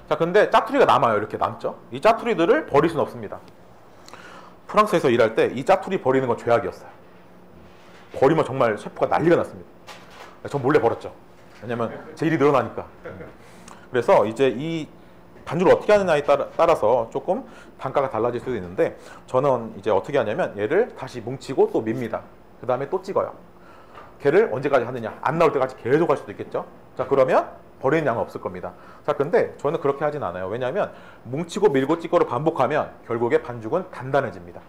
자, 근데 짜투리가 남아요. 이렇게 남죠. 이 짜투리들을 버릴 수는 없습니다. 프랑스에서 일할 때 이 짜투리 버리는 건 죄악이었어요. 버리면 정말 셰프가 난리가 났습니다. 전 몰래 버렸죠. 왜냐면 제 일이 늘어나니까. 그래서 이제 이 반죽을 어떻게 하느냐에 따라서 조금 단가가 달라질 수도 있는데 저는 이제 어떻게 하냐면 얘를 다시 뭉치고 또 밉니다. 그 다음에 또 찍어요. 걔를 언제까지 하느냐, 안 나올 때까지 계속 할 수도 있겠죠. 자, 그러면 버리는 양은 없을 겁니다. 자, 근데 저는 그렇게 하진 않아요. 왜냐하면 뭉치고 밀고 찍고를 반복하면 결국에 반죽은 단단해집니다.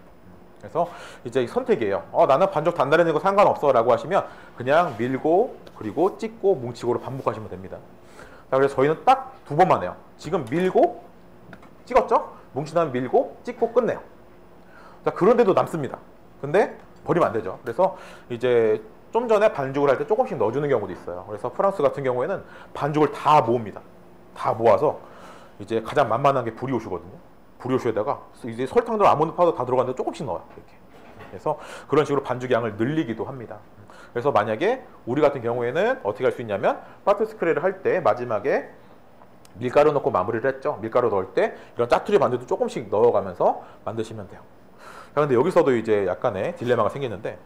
그래서 이제 선택이에요. 나는 반죽 단단해지는 거 상관없어 라고 하시면 그냥 밀고 그리고 찍고 뭉치고를 반복하시면 됩니다. 자, 그래서 저희는 딱 2번만 해요. 지금 밀고 찍었죠? 뭉친 다음에 밀고 찍고 끝내요. 자, 그런데도 남습니다. 근데 버리면 안 되죠. 그래서 이제 좀 전에 반죽을 할 때 조금씩 넣어주는 경우도 있어요. 그래서 프랑스 같은 경우에는 반죽을 다 모읍니다. 다 모아서 이제 가장 만만한 게 브리오슈거든요. 브리오슈에다가 이제 설탕도 아몬드 파우더 다 들어갔는데 조금씩 넣어요. 이렇게. 그래서 그런 식으로 반죽 양을 늘리기도 합니다. 그래서 만약에 우리 같은 경우에는 어떻게 할 수 있냐면 파티스크레를 할 때 마지막에 밀가루 넣고 마무리를 했죠. 밀가루 넣을 때 이런 짜투리 반죽도 조금씩 넣어가면서 만드시면 돼요. 자, 근데 여기서도 이제 약간의 딜레마가 생기는데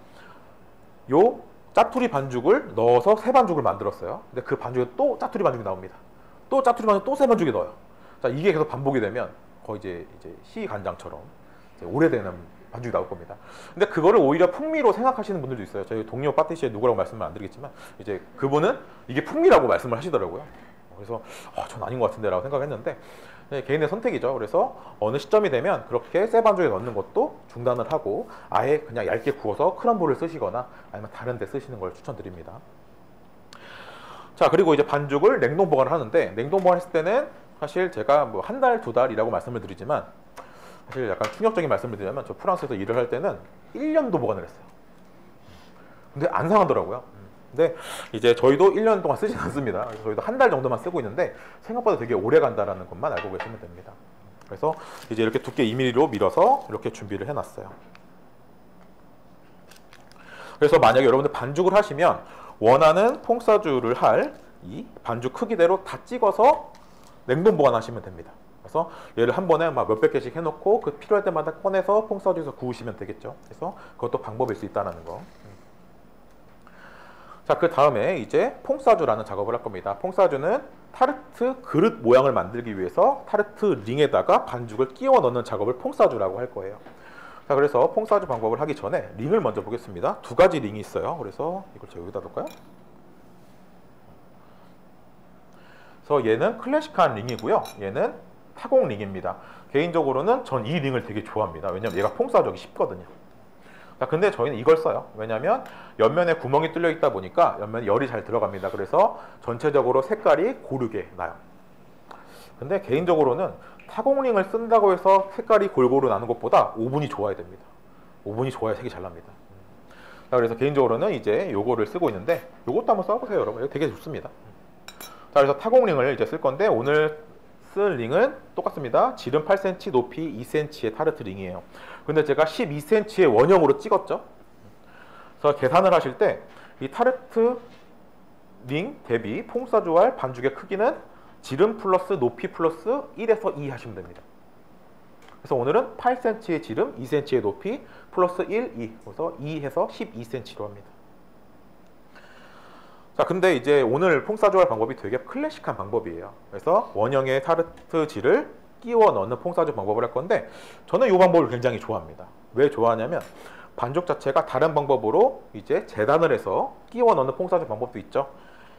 요 짜투리 반죽을 넣어서 새 반죽을 만들었어요. 근데 그 반죽에 또 짜투리 반죽이 나옵니다. 또 짜투리 반죽 또 새 반죽이 넣어요. 자, 이게 계속 반복이 되면 거의 이제 시간장처럼 이제 오래되는 반죽이 나올 겁니다. 근데 그거를 오히려 풍미로 생각하시는 분들도 있어요. 저희 동료 파티시에 누구라고 말씀을 안 드리겠지만 이제 그분은 이게 풍미라고 말씀을 하시더라고요. 그래서 전 아닌 것 같은데 라고 생각했는데 개인의 선택이죠. 그래서 어느 시점이 되면 그렇게 새 반죽에 넣는 것도 중단을 하고 아예 그냥 얇게 구워서 크럼블을 쓰시거나 아니면 다른 데 쓰시는 걸 추천드립니다. 자, 그리고 이제 반죽을 냉동 보관을 하는데, 냉동 보관했을 때는 사실 제가 뭐 한 달, 두 달이라고 말씀을 드리지만 사실 약간 충격적인 말씀을 드리자면 저 프랑스에서 일을 할 때는 1년도 보관을 했어요. 근데 안 상하더라고요. 근데 이제 저희도 1년 동안 쓰진 않습니다. 저희도 한 달 정도만 쓰고 있는데 생각보다 되게 오래 간다라는 것만 알고 계시면 됩니다. 그래서 이제 이렇게 두께 2mm로 밀어서 이렇게 준비를 해놨어요. 그래서 만약에 여러분들 반죽을 하시면 원하는 퐁사주를 할 이 반죽 크기대로 다 찍어서 냉동 보관하시면 됩니다. 그래서 얘를 한 번에 막 몇백 개씩 해놓고 그 필요할 때마다 꺼내서 퐁사주에서 구우시면 되겠죠. 그래서 그것도 방법일 수 있다는 거. 자, 그 다음에 이제 퐁사주라는 작업을 할 겁니다. 퐁사주는 타르트 그릇 모양을 만들기 위해서 타르트 링에다가 반죽을 끼워 넣는 작업을 퐁사주라고 할 거예요. 자, 그래서 퐁사주 방법을 하기 전에 링을 먼저 보겠습니다. 두 가지 링이 있어요. 그래서 이걸 제가 여기다 놓을까요? 그래서 얘는 클래식한 링이고요. 얘는 타공 링입니다. 개인적으로는 전 이 링을 되게 좋아합니다. 왜냐면 얘가 퐁사주하기 쉽거든요. 자, 근데 저희는 이걸 써요. 왜냐면 옆면에 구멍이 뚫려 있다 보니까 옆면에 열이 잘 들어갑니다. 그래서 전체적으로 색깔이 고르게 나요. 근데 개인적으로는 타공링을 쓴다고 해서 색깔이 골고루 나는 것보다 오븐이 좋아야 됩니다. 오븐이 좋아야 색이 잘 납니다. 자, 그래서 개인적으로는 이제 요거를 쓰고 있는데 요것도 한번 써보세요, 여러분. 이거 되게 좋습니다. 자, 그래서 타공링을 이제 쓸 건데 오늘 쓸 링은 똑같습니다. 지름 8cm, 높이 2cm의 타르트 링이에요. 근데 제가 12cm의 원형으로 찍었죠. 그래서 계산을 하실 때 이 타르트 링 대비 퐁사주알 반죽의 크기는 지름 플러스 높이 플러스 1에서 2 하시면 됩니다. 그래서 오늘은 8cm의 지름, 2cm의 높이 플러스 1, 2. 그래서 2해서 12cm로 합니다. 자, 근데 이제 오늘 퐁사주알 방법이 되게 클래식한 방법이에요. 그래서 원형의 타르트지를 끼워 넣는 퐁사주 방법을 할 건데 저는 이 방법을 굉장히 좋아합니다. 왜 좋아하냐면 반죽 자체가 다른 방법으로 이제 재단을 해서 끼워 넣는 퐁사주 방법도 있죠.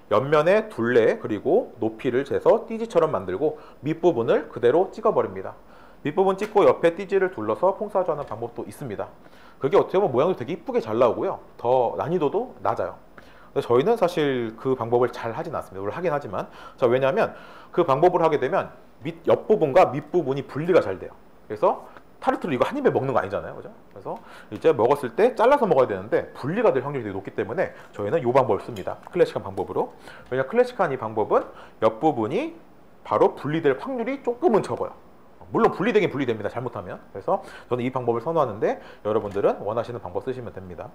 옆면에 둘레 그리고 높이를 재서 띠지처럼 만들고 밑부분을 그대로 찍어버립니다. 밑부분 찍고 옆에 띠지를 둘러서 퐁사주하는 방법도 있습니다. 그게 어떻게 보면 모양도 되게 이쁘게 잘 나오고요. 더 난이도도 낮아요. 근데 저희는 사실 그 방법을 잘 하진 않습니다. 물론 하긴 하지만 자, 왜냐하면 그 방법을 하게 되면 옆부분과 밑부분이 분리가 잘 돼요. 그래서 타르트를 이거 한 입에 먹는 거 아니잖아요, 그죠? 그래서 이제 먹었을 때 잘라서 먹어야 되는데 분리가 될 확률이 되게 높기 때문에 저희는 이 방법을 씁니다. 클래식한 방법으로. 왜냐하면 클래식한 이 방법은 옆부분이 바로 분리될 확률이 조금은 적어요. 물론 분리되긴 분리됩니다, 잘못하면. 그래서 저는 이 방법을 선호하는데 여러분들은 원하시는 방법 쓰시면 됩니다.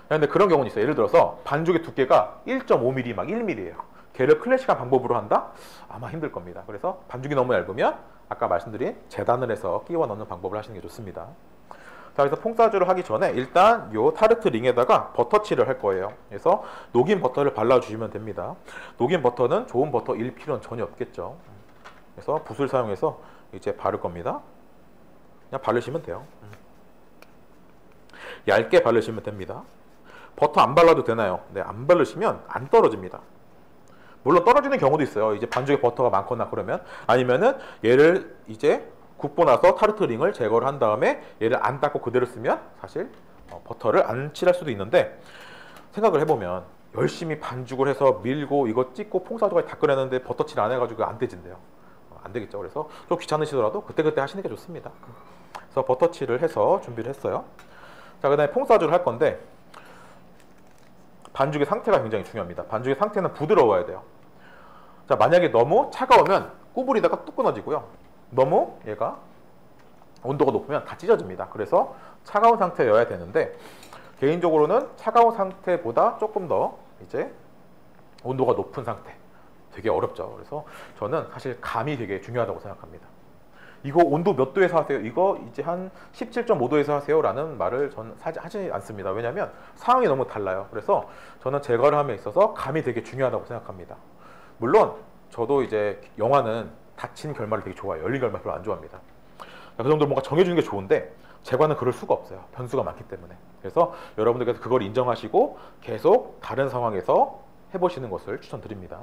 근데 그런 경우는 있어요. 예를 들어서 반죽의 두께가 1.5mm 막 1mm예요. 걔를 클래식한 방법으로 한다? 아마 힘들 겁니다. 그래서 반죽이 너무 얇으면 아까 말씀드린 재단을 해서 끼워 넣는 방법을 하시는 게 좋습니다. 자, 그래서 퐁사주를 하기 전에 일단 요 타르트 링에다가 버터칠을 할 거예요. 그래서 녹인 버터를 발라주시면 됩니다. 녹인 버터는 좋은 버터일 필요는 전혀 없겠죠. 그래서 붓을 사용해서 이제 바를 겁니다. 그냥 바르시면 돼요. 얇게 바르시면 됩니다. 버터 안 발라도 되나요? 네, 안 바르시면 안 떨어집니다. 물론 떨어지는 경우도 있어요. 이제 반죽에 버터가 많거나 그러면. 아니면은 얘를 이제 굽고 나서 타르트 링을 제거를 한 다음에 얘를 안 닦고 그대로 쓰면 사실 버터를 안 칠할 수도 있는데 생각을 해보면 열심히 반죽을 해서 밀고 이거 찍고 퐁사주까지 다 끓였는데 버터칠 안 해가지고 안 되진대요. 안 되겠죠. 그래서 좀 귀찮으시더라도 그때그때 하시는 게 좋습니다. 그래서 버터칠을 해서 준비를 했어요. 자, 그 다음에 퐁사주를 할 건데 반죽의 상태가 굉장히 중요합니다. 반죽의 상태는 부드러워야 돼요. 자, 만약에 너무 차가우면 구부리다가 뚝 끊어지고요. 너무 얘가 온도가 높으면 다 찢어집니다. 그래서 차가운 상태여야 되는데 개인적으로는 차가운 상태보다 조금 더 이제 온도가 높은 상태 되게 어렵죠. 그래서 저는 사실 감이 되게 중요하다고 생각합니다. 이거 온도 몇 도에서 하세요? 이거 이제 한 17.5도에서 하세요? 라는 말을 저는 하지 않습니다. 왜냐하면 상황이 너무 달라요. 그래서 저는 제거를 함에 있어서 감이 되게 중요하다고 생각합니다. 물론 저도 이제 영화는 닫힌 결말을 되게 좋아해요. 열린 결말 별로 안 좋아합니다. 그 정도로 뭔가 정해주는 게 좋은데 제과는 그럴 수가 없어요. 변수가 많기 때문에. 그래서 여러분들께서 그걸 인정하시고 계속 다른 상황에서 해보시는 것을 추천드립니다.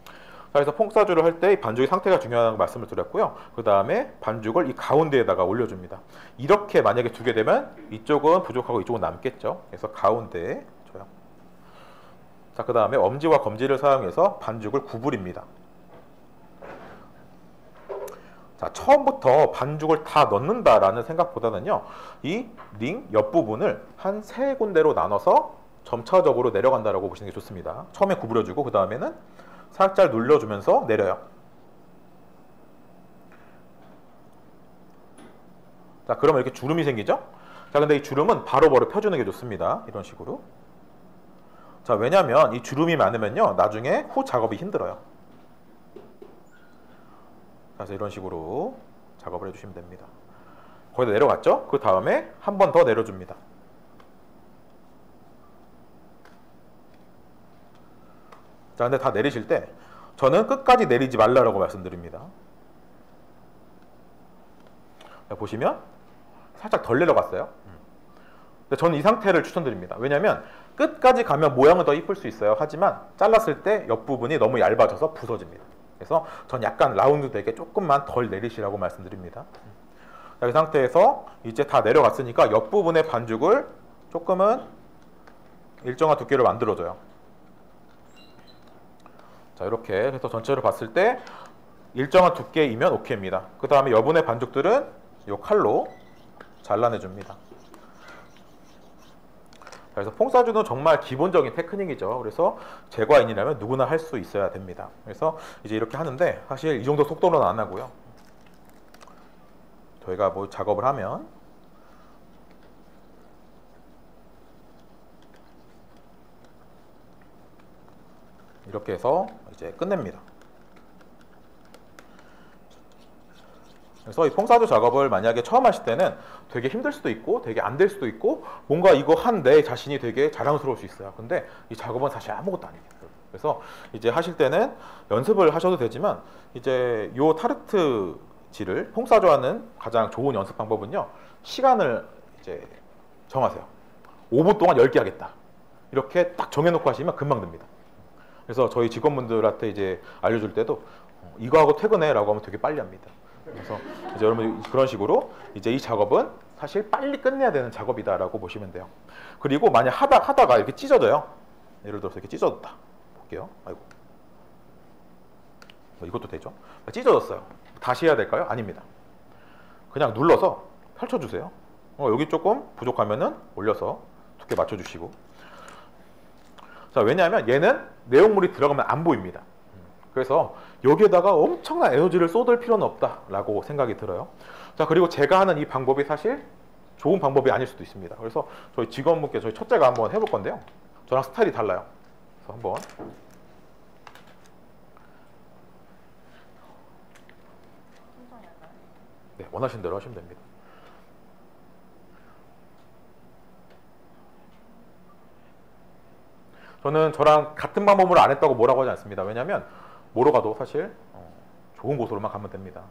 자, 그래서 퐁사주를 할 때 반죽의 상태가 중요하다는 말씀을 드렸고요. 그 다음에 반죽을 이 가운데에다가 올려줍니다. 이렇게 만약에 두게 되면 이쪽은 부족하고 이쪽은 남겠죠. 그래서 가운데에 줘요. 자, 그 다음에 엄지와 검지를 사용해서 반죽을 구부립니다. 자, 처음부터 반죽을 다 넣는다라는 생각보다는요, 이 링 옆부분을 한 3군데로 나눠서 점차적으로 내려간다라고 보시는 게 좋습니다. 처음에 구부려주고 그 다음에는 살짝 눌러주면서 내려요. 자, 그러면 이렇게 주름이 생기죠? 자, 근데 이 주름은 바로바로 펴주는 게 좋습니다. 이런 식으로. 자, 왜냐면 이 주름이 많으면요, 나중에 후 작업이 힘들어요. 그래서 이런 식으로 작업을 해주시면 됩니다. 거기다 내려갔죠? 그 다음에 한 번 더 내려줍니다. 자, 근데 다 내리실 때 저는 끝까지 내리지 말라라고 말씀드립니다. 자, 보시면 살짝 덜 내려갔어요. 근데 저는 이 상태를 추천드립니다. 왜냐하면 끝까지 가면 모양은 더 이쁠 수 있어요. 하지만 잘랐을 때 옆부분이 너무 얇아져서 부서집니다. 그래서 전 약간 라운드 되게 조금만 덜 내리시라고 말씀드립니다. 자, 이 상태에서 이제 다 내려갔으니까 옆부분의 반죽을 조금은 일정한 두께로 만들어줘요. 자, 이렇게 해서 전체로 봤을 때 일정한 두께이면 오케이입니다. 그 다음에 여분의 반죽들은 이 칼로 잘라내줍니다. 그래서 퐁사주는 정말 기본적인 테크닉이죠. 그래서 제과인이라면 누구나 할 수 있어야 됩니다. 그래서 이제 이렇게 하는데 사실 이 정도 속도로는 안 하고요. 저희가 뭐 작업을 하면 이렇게 해서 이제 끝냅니다. 그래서 이 퐁사주 작업을 만약에 처음 하실 때는 되게 힘들 수도 있고 되게 안 될 수도 있고 뭔가 이거 한 내 자신이 되게 자랑스러울 수 있어요. 근데 이 작업은 사실 아무것도 아니에요. 그래서 이제 하실 때는 연습을 하셔도 되지만 이제 요 타르트 질을 퐁사주 하는 가장 좋은 연습 방법은요, 시간을 이제 정하세요. 5분 동안 10개 하겠다. 이렇게 딱 정해놓고 하시면 금방 됩니다. 그래서 저희 직원분들한테 이제 알려줄 때도 이거 하고 퇴근해 라고 하면 되게 빨리 합니다. 그래서 이제 여러분 그런 식으로 이제 이 작업은 사실 빨리 끝내야 되는 작업이다라고 보시면 돼요. 그리고 만약 하다가 이렇게 찢어져요. 예를 들어서 이렇게 찢어졌다. 볼게요. 아이고. 이것도 되죠. 찢어졌어요. 다시 해야 될까요? 아닙니다. 그냥 눌러서 펼쳐주세요. 여기 조금 부족하면은 올려서 두께 맞춰주시고. 자, 왜냐하면 얘는 내용물이 들어가면 안 보입니다. 그래서 여기에다가 엄청난 에너지를 쏟을 필요는 없다라고 생각이 들어요. 자, 그리고 제가 하는 이 방법이 사실 좋은 방법이 아닐 수도 있습니다. 그래서 저희 직원분께 저희 첫째가 한번 해볼 건데요. 저랑 스타일이 달라요. 그래서 한번 네, 원하시는 대로 하시면 됩니다. 저는 저랑 같은 방법으로 안 했다고 뭐라고 하지 않습니다. 왜냐하면 뭐로 가도 사실 좋은 곳으로만 가면 됩니다.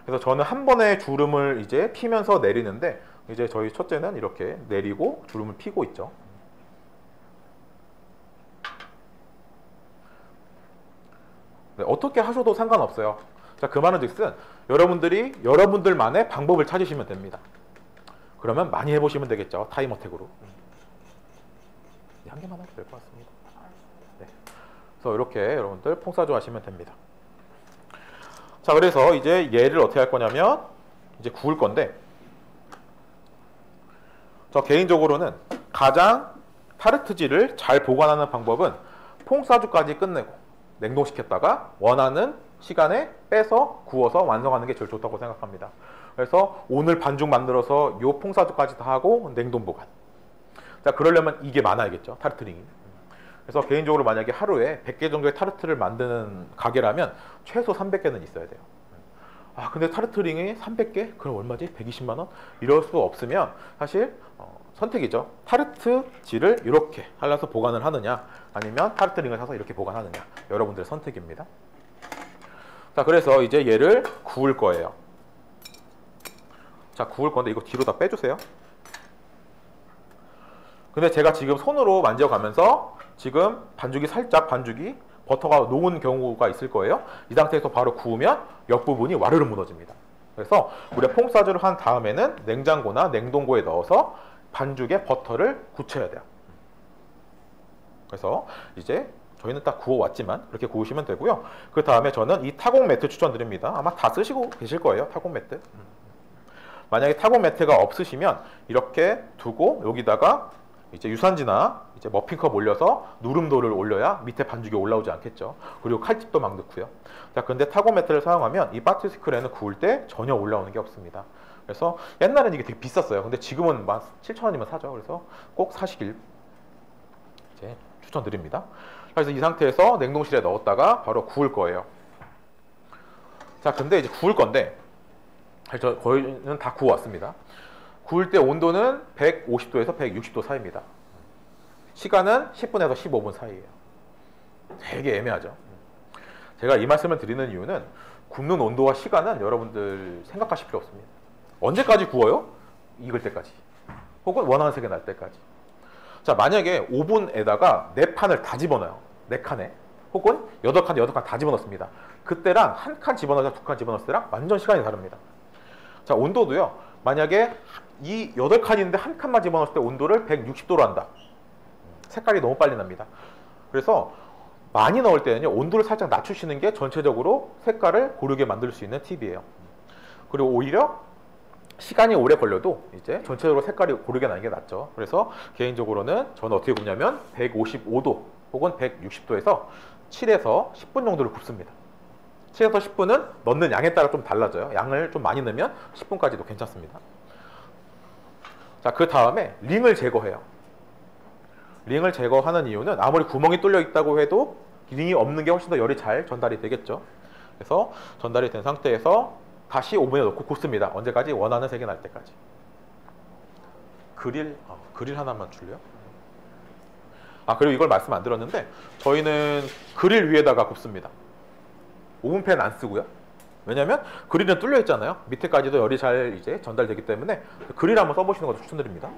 그래서 저는 한 번에 주름을 이제 피면서 내리는데 이제 저희 첫째는 이렇게 내리고 주름을 피고 있죠. 네, 어떻게 하셔도 상관없어요. 자, 그 말은 즉슨 여러분들이 여러분들만의 방법을 찾으시면 됩니다. 그러면 많이 해보시면 되겠죠. 타임어택으로. 한 개만 하면 될 것 같습니다. 네. 그래서 이렇게 여러분들 퐁사주 하시면 됩니다. 자, 그래서 이제 얘를 어떻게 할 거냐면 이제 구울 건데, 저 개인적으로는 가장 타르트질을 잘 보관하는 방법은 퐁사주까지 끝내고 냉동시켰다가 원하는 시간에 빼서 구워서 완성하는 게 제일 좋다고 생각합니다. 그래서 오늘 반죽 만들어서 요 퐁사주까지 다 하고 냉동 보관. 자, 그러려면 이게 많아야겠죠, 타르트링이. 그래서 개인적으로 만약에 하루에 100개 정도의 타르트를 만드는 가게라면 최소 300개는 있어야 돼요. 아, 근데 타르트링이 300개? 그럼 얼마지? 120만 원? 이럴 수 없으면 사실 선택이죠. 타르트질을 이렇게 잘라서 보관을 하느냐, 아니면 타르트링을 사서 이렇게 보관하느냐, 여러분들의 선택입니다. 자, 그래서 이제 얘를 구울 거예요. 자, 구울 건데 이거 뒤로 다 빼주세요. 근데 제가 지금 손으로 만져가면서 지금 반죽이 버터가 녹은 경우가 있을 거예요. 이 상태에서 바로 구우면 옆부분이 와르르 무너집니다. 그래서 우리가 퐁사주를 한 다음에는 냉장고나 냉동고에 넣어서 반죽에 버터를 굳혀야 돼요. 그래서 이제 저희는 딱 구워왔지만 그렇게 구우시면 되고요. 그 다음에 저는 이 타공 매트 추천드립니다. 아마 다 쓰시고 계실 거예요, 타공 매트. 만약에 타공 매트가 없으시면 이렇게 두고 여기다가 이제 유산지나 이제 머핀컵 올려서 누름돌을 올려야 밑에 반죽이 올라오지 않겠죠. 그리고 칼집도 막 넣고요. 자, 근데 타공 매트를 사용하면 이 바티스크레는 구울 때 전혀 올라오는 게 없습니다. 그래서 옛날엔 이게 되게 비쌌어요. 근데 지금은 7,000원이면 사죠. 그래서 꼭 사시길 이제 추천드립니다. 그래서 이 상태에서 냉동실에 넣었다가 바로 구울 거예요. 자, 근데 이제 구울 건데 저희는 다 구워왔습니다. 구울 때 온도는 150도에서 160도 사이입니다. 시간은 10분에서 15분 사이예요. 되게 애매하죠. 제가 이 말씀을 드리는 이유는 굽는 온도와 시간은 여러분들 생각하실 필요 없습니다. 언제까지 구워요? 익을 때까지. 혹은 원하는 색이 날 때까지. 자, 만약에 오븐에다가 4판을 다 집어넣어요. 4칸에. 혹은 8칸, 8칸 다 집어넣습니다. 그때랑 한 칸 집어넣어서 2칸 집어넣었을 때랑 완전 시간이 다릅니다. 자, 온도도요. 만약에 이 8칸인데 한 칸만 집어넣었을 때 온도를 160도로 한다. 색깔이 너무 빨리 납니다. 그래서 많이 넣을 때는요, 온도를 살짝 낮추시는 게 전체적으로 색깔을 고르게 만들 수 있는 팁이에요. 그리고 오히려 시간이 오래 걸려도 이제 전체적으로 색깔이 고르게 나는 게 낫죠. 그래서 개인적으로는 저는 어떻게 굽냐면 155도 혹은 160도에서 7에서 10분 정도를 굽습니다. 7에서 10분은 넣는 양에 따라 좀 달라져요. 양을 좀 많이 넣으면 10분까지도 괜찮습니다. 자, 그 다음에 링을 제거해요. 링을 제거하는 이유는 아무리 구멍이 뚫려 있다고 해도 링이 없는 게 훨씬 더 열이 잘 전달이 되겠죠. 그래서 전달이 된 상태에서 다시 오븐에 넣고 굽습니다. 언제까지? 원하는 색이 날 때까지. 그릴 하나만 줄래요? 그리고 이걸 말씀 안 드렸는데 저희는 그릴 위에다가 굽습니다. 오븐팬 안 쓰고요. 왜냐면 그릴은 뚫려 있잖아요. 밑에까지도 열이 잘 이제 전달되기 때문에 그릴 한번 써보시는 것도 추천드립니다.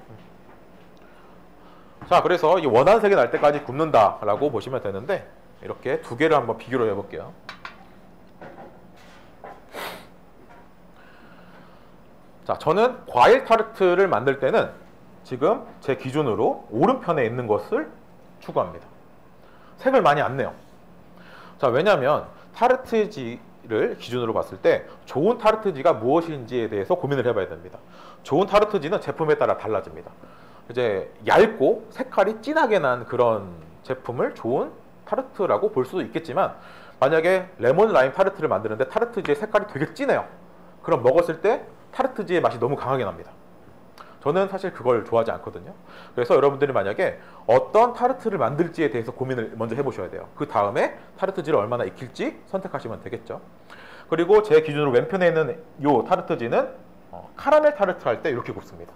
자, 그래서 이 원하는 색이 날 때까지 굽는다라고 보시면 되는데 이렇게 두 개를 한번 비교를 해볼게요. 자, 저는 과일 타르트를 만들 때는 지금 제 기준으로 오른편에 있는 것을 추구합니다. 색을 많이 안 내요. 자, 왜냐하면 타르트지를 기준으로 봤을 때 좋은 타르트지가 무엇인지에 대해서 고민을 해봐야 됩니다. 좋은 타르트지는 제품에 따라 달라집니다. 이제 얇고 색깔이 진하게 난 그런 제품을 좋은 타르트라고 볼 수도 있겠지만 만약에 레몬 라임 타르트를 만드는데 타르트지의 색깔이 되게 진해요. 그럼 먹었을 때 타르트지의 맛이 너무 강하게 납니다. 저는 사실 그걸 좋아하지 않거든요. 그래서 여러분들이 만약에 어떤 타르트를 만들지에 대해서 고민을 먼저 해보셔야 돼요. 그 다음에 타르트지를 얼마나 익힐지 선택하시면 되겠죠. 그리고 제 기준으로 왼편에 있는 이 타르트지는 카라멜 타르트 할 때 이렇게 굽습니다.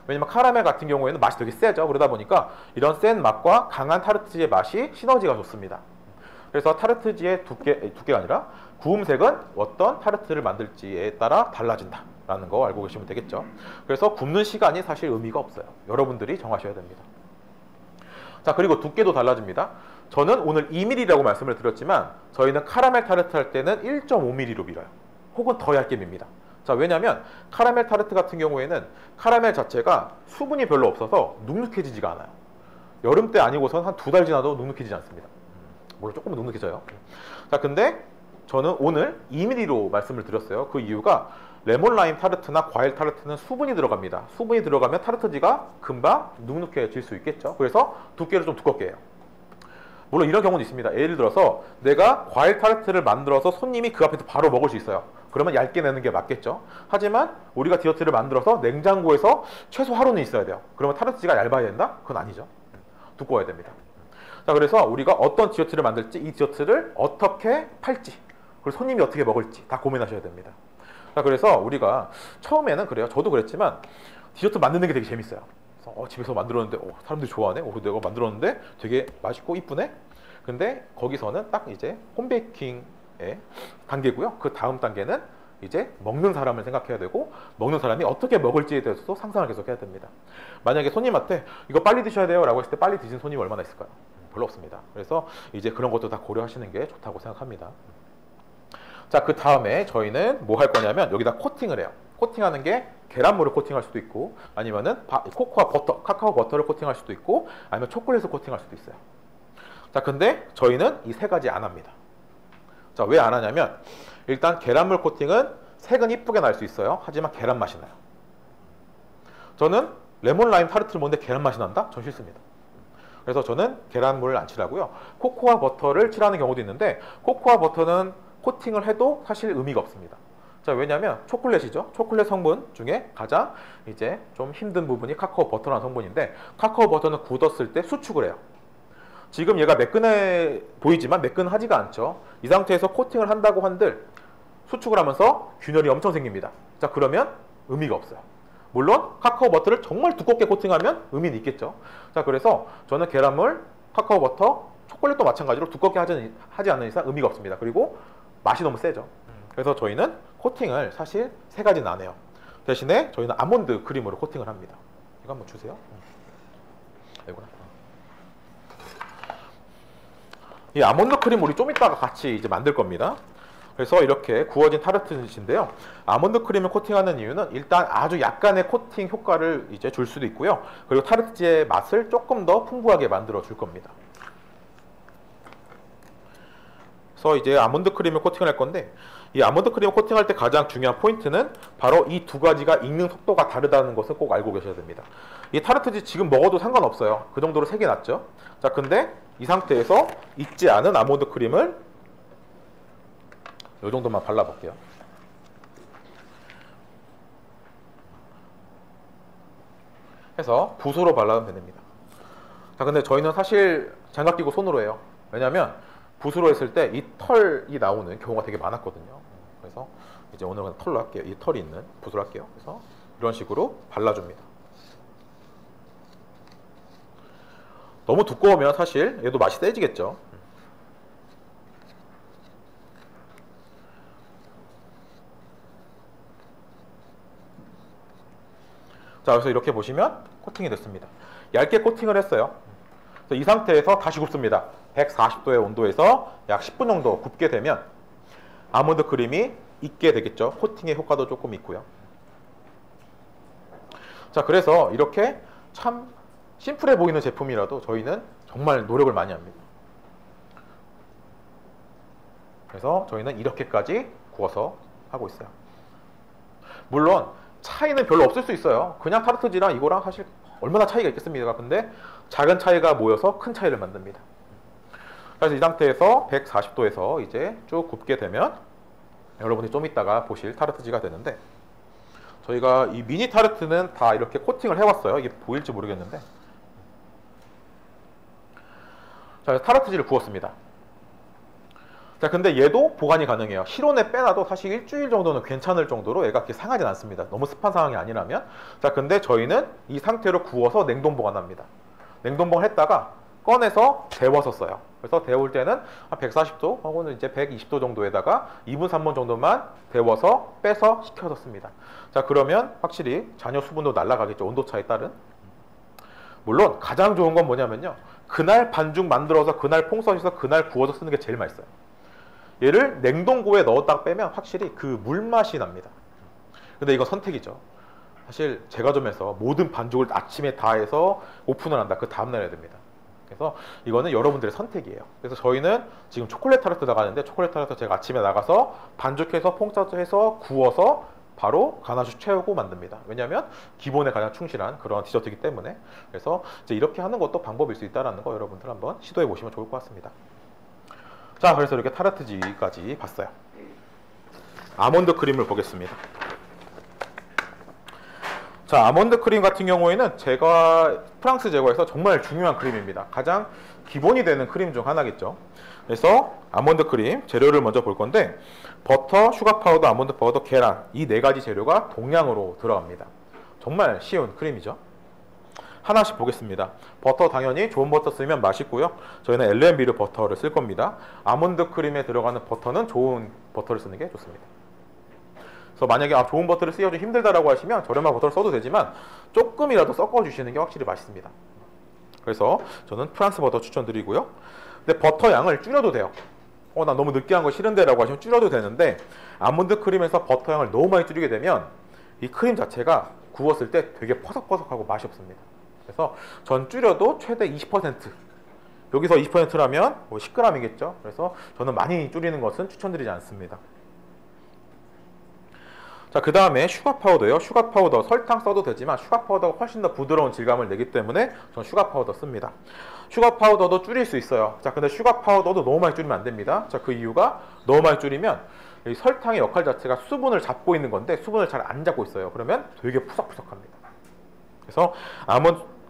왜냐면 카라멜 같은 경우에는 맛이 되게 세죠. 그러다 보니까 이런 센 맛과 강한 타르트지의 맛이 시너지가 좋습니다. 그래서 타르트지의 두께가 아니라 구움색은 어떤 타르트를 만들지에 따라 달라진다라는 거 알고 계시면 되겠죠. 그래서 굽는 시간이 사실 의미가 없어요. 여러분들이 정하셔야 됩니다. 자, 그리고 두께도 달라집니다. 저는 오늘 2mm라고 말씀을 드렸지만 저희는 카라멜 타르트 할 때는 1.5mm로 밀어요. 혹은 더 얇게 밉니다. 자, 왜냐하면 카라멜 타르트 같은 경우에는 카라멜 자체가 수분이 별로 없어서 눅눅해지지가 않아요. 여름 때 아니고선 한 2달 지나도 눅눅해지지 않습니다. 물론 조금은 눅눅해져요. 자, 근데 저는 오늘 2mm로 말씀을 드렸어요. 그 이유가 레몬 라임 타르트나 과일 타르트는 수분이 들어갑니다. 수분이 들어가면 타르트지가 금방 눅눅해질 수 있겠죠. 그래서 두께를 좀 두껍게 해요. 물론 이런 경우도 있습니다. 예를 들어서 내가 과일 타르트를 만들어서 손님이 그 앞에서 바로 먹을 수 있어요. 그러면 얇게 내는 게 맞겠죠. 하지만 우리가 디저트를 만들어서 냉장고에서 최소 하루는 있어야 돼요. 그러면 타르트지가 얇아야 된다? 그건 아니죠. 두꺼워야 됩니다. 자, 그래서 우리가 어떤 디저트를 만들지, 이 디저트를 어떻게 팔지, 그리고 손님이 어떻게 먹을지 다 고민하셔야 됩니다. 자, 그래서 우리가 처음에는 그래요. 저도 그랬지만 디저트 만드는 게 되게 재밌어요. 그래서 집에서 만들었는데 사람들이 좋아하네. 내가 만들었는데 되게 맛있고 이쁘네. 근데 거기서는 딱 이제 홈베이킹의 단계고요. 그 다음 단계는 이제 먹는 사람을 생각해야 되고 먹는 사람이 어떻게 먹을지에 대해서도 상상을 계속 해야 됩니다. 만약에 손님한테 이거 빨리 드셔야 돼요 라고 했을 때 빨리 드신 손님이 얼마나 있을까요? 별로 없습니다. 그래서 이제 그런 것도 다 고려하시는 게 좋다고 생각합니다. 자, 그 다음에 저희는 뭐 할 거냐면 여기다 코팅을 해요. 코팅하는 게 계란물을 코팅할 수도 있고 아니면은 코코아 버터, 카카오 버터를 코팅할 수도 있고 아니면 초콜릿을 코팅할 수도 있어요. 자, 근데 저희는 이 세 가지 안 합니다. 자, 왜 안 하냐면 일단 계란물 코팅은 색은 이쁘게 날 수 있어요. 하지만 계란 맛이 나요. 저는 레몬 라임 타르트를 먹는데 계란 맛이 난다? 전 싫습니다. 그래서 저는 계란물을 안 칠하고요. 코코아 버터를 칠하는 경우도 있는데 코코아 버터는 코팅을 해도 사실 의미가 없습니다. 자, 왜냐면 초콜릿이죠. 초콜릿 성분 중에 가장 이제 좀 힘든 부분이 카카오 버터라는 성분인데 카카오 버터는 굳었을 때 수축을 해요. 지금 얘가 매끈해 보이지만 매끈하지가 않죠. 이 상태에서 코팅을 한다고 한들 수축을 하면서 균열이 엄청 생깁니다. 자, 그러면 의미가 없어요. 물론 카카오 버터를 정말 두껍게 코팅하면 의미는 있겠죠. 자, 그래서 저는 계란물, 카카오 버터, 초콜릿도 마찬가지로 두껍게 하지 않는 이상 의미가 없습니다. 그리고 맛이 너무 세죠. 그래서 저희는 코팅을 사실 세 가지는 안 해요. 대신에 저희는 아몬드 크림으로 코팅을 합니다. 이거 한번 주세요. 이거나. 이 아몬드 크림 우리 좀 이따가 같이 이제 만들 겁니다. 그래서 이렇게 구워진 타르트인데요. 아몬드 크림을 코팅하는 이유는 일단 아주 약간의 코팅 효과를 이제 줄 수도 있고요. 그리고 타르트의 맛을 조금 더 풍부하게 만들어 줄 겁니다. 그래서 이제 아몬드 크림을 코팅을 할 건데 이 아몬드 크림을 코팅할 때 가장 중요한 포인트는 바로 이 두 가지가 익는 속도가 다르다는 것을 꼭 알고 계셔야 됩니다. 이 타르트지 지금 먹어도 상관없어요. 그 정도로 색이 났죠. 자, 근데 이 상태에서 익지 않은 아몬드 크림을 이 정도만 발라볼게요. 해서 붓으로 발라면 됩니다. 자, 근데 저희는 사실 장갑 끼고 손으로 해요. 왜냐면 붓으로 했을 때 이 털이 나오는 경우가 되게 많았거든요. 그래서 이제 오늘은 털로 할게요. 이 털이 있는 붓으로 할게요. 그래서 이런 식으로 발라줍니다. 너무 두꺼우면 사실 얘도 맛이 세지겠죠. 자, 그래서 이렇게 보시면 코팅이 됐습니다. 얇게 코팅을 했어요. 그래서 이 상태에서 다시 굽습니다. 140도의 온도에서 약 10분 정도 굽게 되면 아몬드 크림이 익게 되겠죠. 코팅의 효과도 조금 있고요. 자, 그래서 이렇게 참 심플해 보이는 제품이라도 저희는 정말 노력을 많이 합니다. 그래서 저희는 이렇게까지 구워서 하고 있어요. 물론 차이는 별로 없을 수 있어요. 그냥 타르트지랑 이거랑 사실 얼마나 차이가 있겠습니까? 근데 작은 차이가 모여서 큰 차이를 만듭니다. 그래서 이 상태에서 140도에서 이제 쭉 굽게 되면 여러분이 좀 이따가 보실 타르트지가 되는데 저희가 이 미니 타르트는 다 이렇게 코팅을 해왔어요. 이게 보일지 모르겠는데 자, 타르트지를 구웠습니다. 자, 근데 얘도 보관이 가능해요. 실온에 빼놔도 사실 일주일 정도는 괜찮을 정도로 얘가 그렇게 상하진 않습니다. 너무 습한 상황이 아니라면. 자, 근데 저희는 이 상태로 구워서 냉동 보관합니다. 냉동 보관했다가 꺼내서 데워서 써요. 그래서 데울 때는 한 140도 혹은 이제 120도 정도에다가 2분 3분 정도만 데워서 빼서 식혀서 씁니다. 자, 그러면 확실히 잔여 수분도 날아가겠죠. 온도 차에 따른. 물론 가장 좋은 건 뭐냐면요. 그날 반죽 만들어서 그날 퐁서시서 그날 구워서 쓰는 게 제일 맛있어요. 얘를 냉동고에 넣었다가 빼면 확실히 그 물맛이 납니다. 근데 이건 선택이죠. 사실 제과점에서 모든 반죽을 아침에 다 해서 오픈을 한다. 그 다음날 해야 됩니다. 그래서 이거는 여러분들의 선택이에요. 그래서 저희는 지금 초콜릿 타르트 나가는데 초콜릿 타르트 제가 아침에 나가서 반죽해서 퐁짜해서 구워서 바로 가나슈 채우고 만듭니다. 왜냐하면 기본에 가장 충실한 그런 디저트이기 때문에. 그래서 이제 이렇게 하는 것도 방법일 수 있다는 거 여러분들 한번 시도해 보시면 좋을 것 같습니다. 자, 그래서 이렇게 타르트지까지 봤어요. 아몬드 크림을 보겠습니다. 자, 아몬드 크림 같은 경우에는 제가 프랑스 제과에서 정말 중요한 크림입니다. 가장 기본이 되는 크림 중 하나겠죠. 그래서 아몬드 크림 재료를 먼저 볼 건데 버터, 슈가 파우더, 아몬드 파우더, 계란 이 네 가지 재료가 동량으로 들어갑니다. 정말 쉬운 크림이죠. 하나씩 보겠습니다. 버터 당연히 좋은 버터 쓰면 맛있고요. 저희는 엘렌비르 버터를 쓸 겁니다. 아몬드 크림에 들어가는 버터는 좋은 버터를 쓰는 게 좋습니다. 그래서 만약에 좋은 버터를 쓰기가 좀 힘들다라고 하시면 저렴한 버터를 써도 되지만 조금이라도 섞어주시는 게 확실히 맛있습니다. 그래서 저는 프랑스 버터 추천드리고요. 근데 버터 양을 줄여도 돼요. 나 너무 느끼한 거 싫은데 라고 하시면 줄여도 되는데, 아몬드 크림에서 버터 양을 너무 많이 줄이게 되면 이 크림 자체가 구웠을 때 되게 퍼석퍼석하고 맛이 없습니다. 그래서 전 줄여도 최대 20%, 여기서 20%라면 뭐 10g이겠죠. 그래서 저는 많이 줄이는 것은 추천드리지 않습니다. 자, 그 다음에 슈가 파우더요. 슈가 파우더, 설탕 써도 되지만 슈가 파우더가 훨씬 더 부드러운 질감을 내기 때문에 전 슈가 파우더 씁니다. 슈가 파우더도 줄일 수 있어요. 자, 근데 슈가 파우더도 너무 많이 줄이면 안 됩니다. 자, 그 이유가 너무 많이 줄이면 이 설탕의 역할 자체가 수분을 잡고 있는 건데 수분을 잘 안 잡고 있어요. 그러면 되게 푸석푸석합니다. 그래서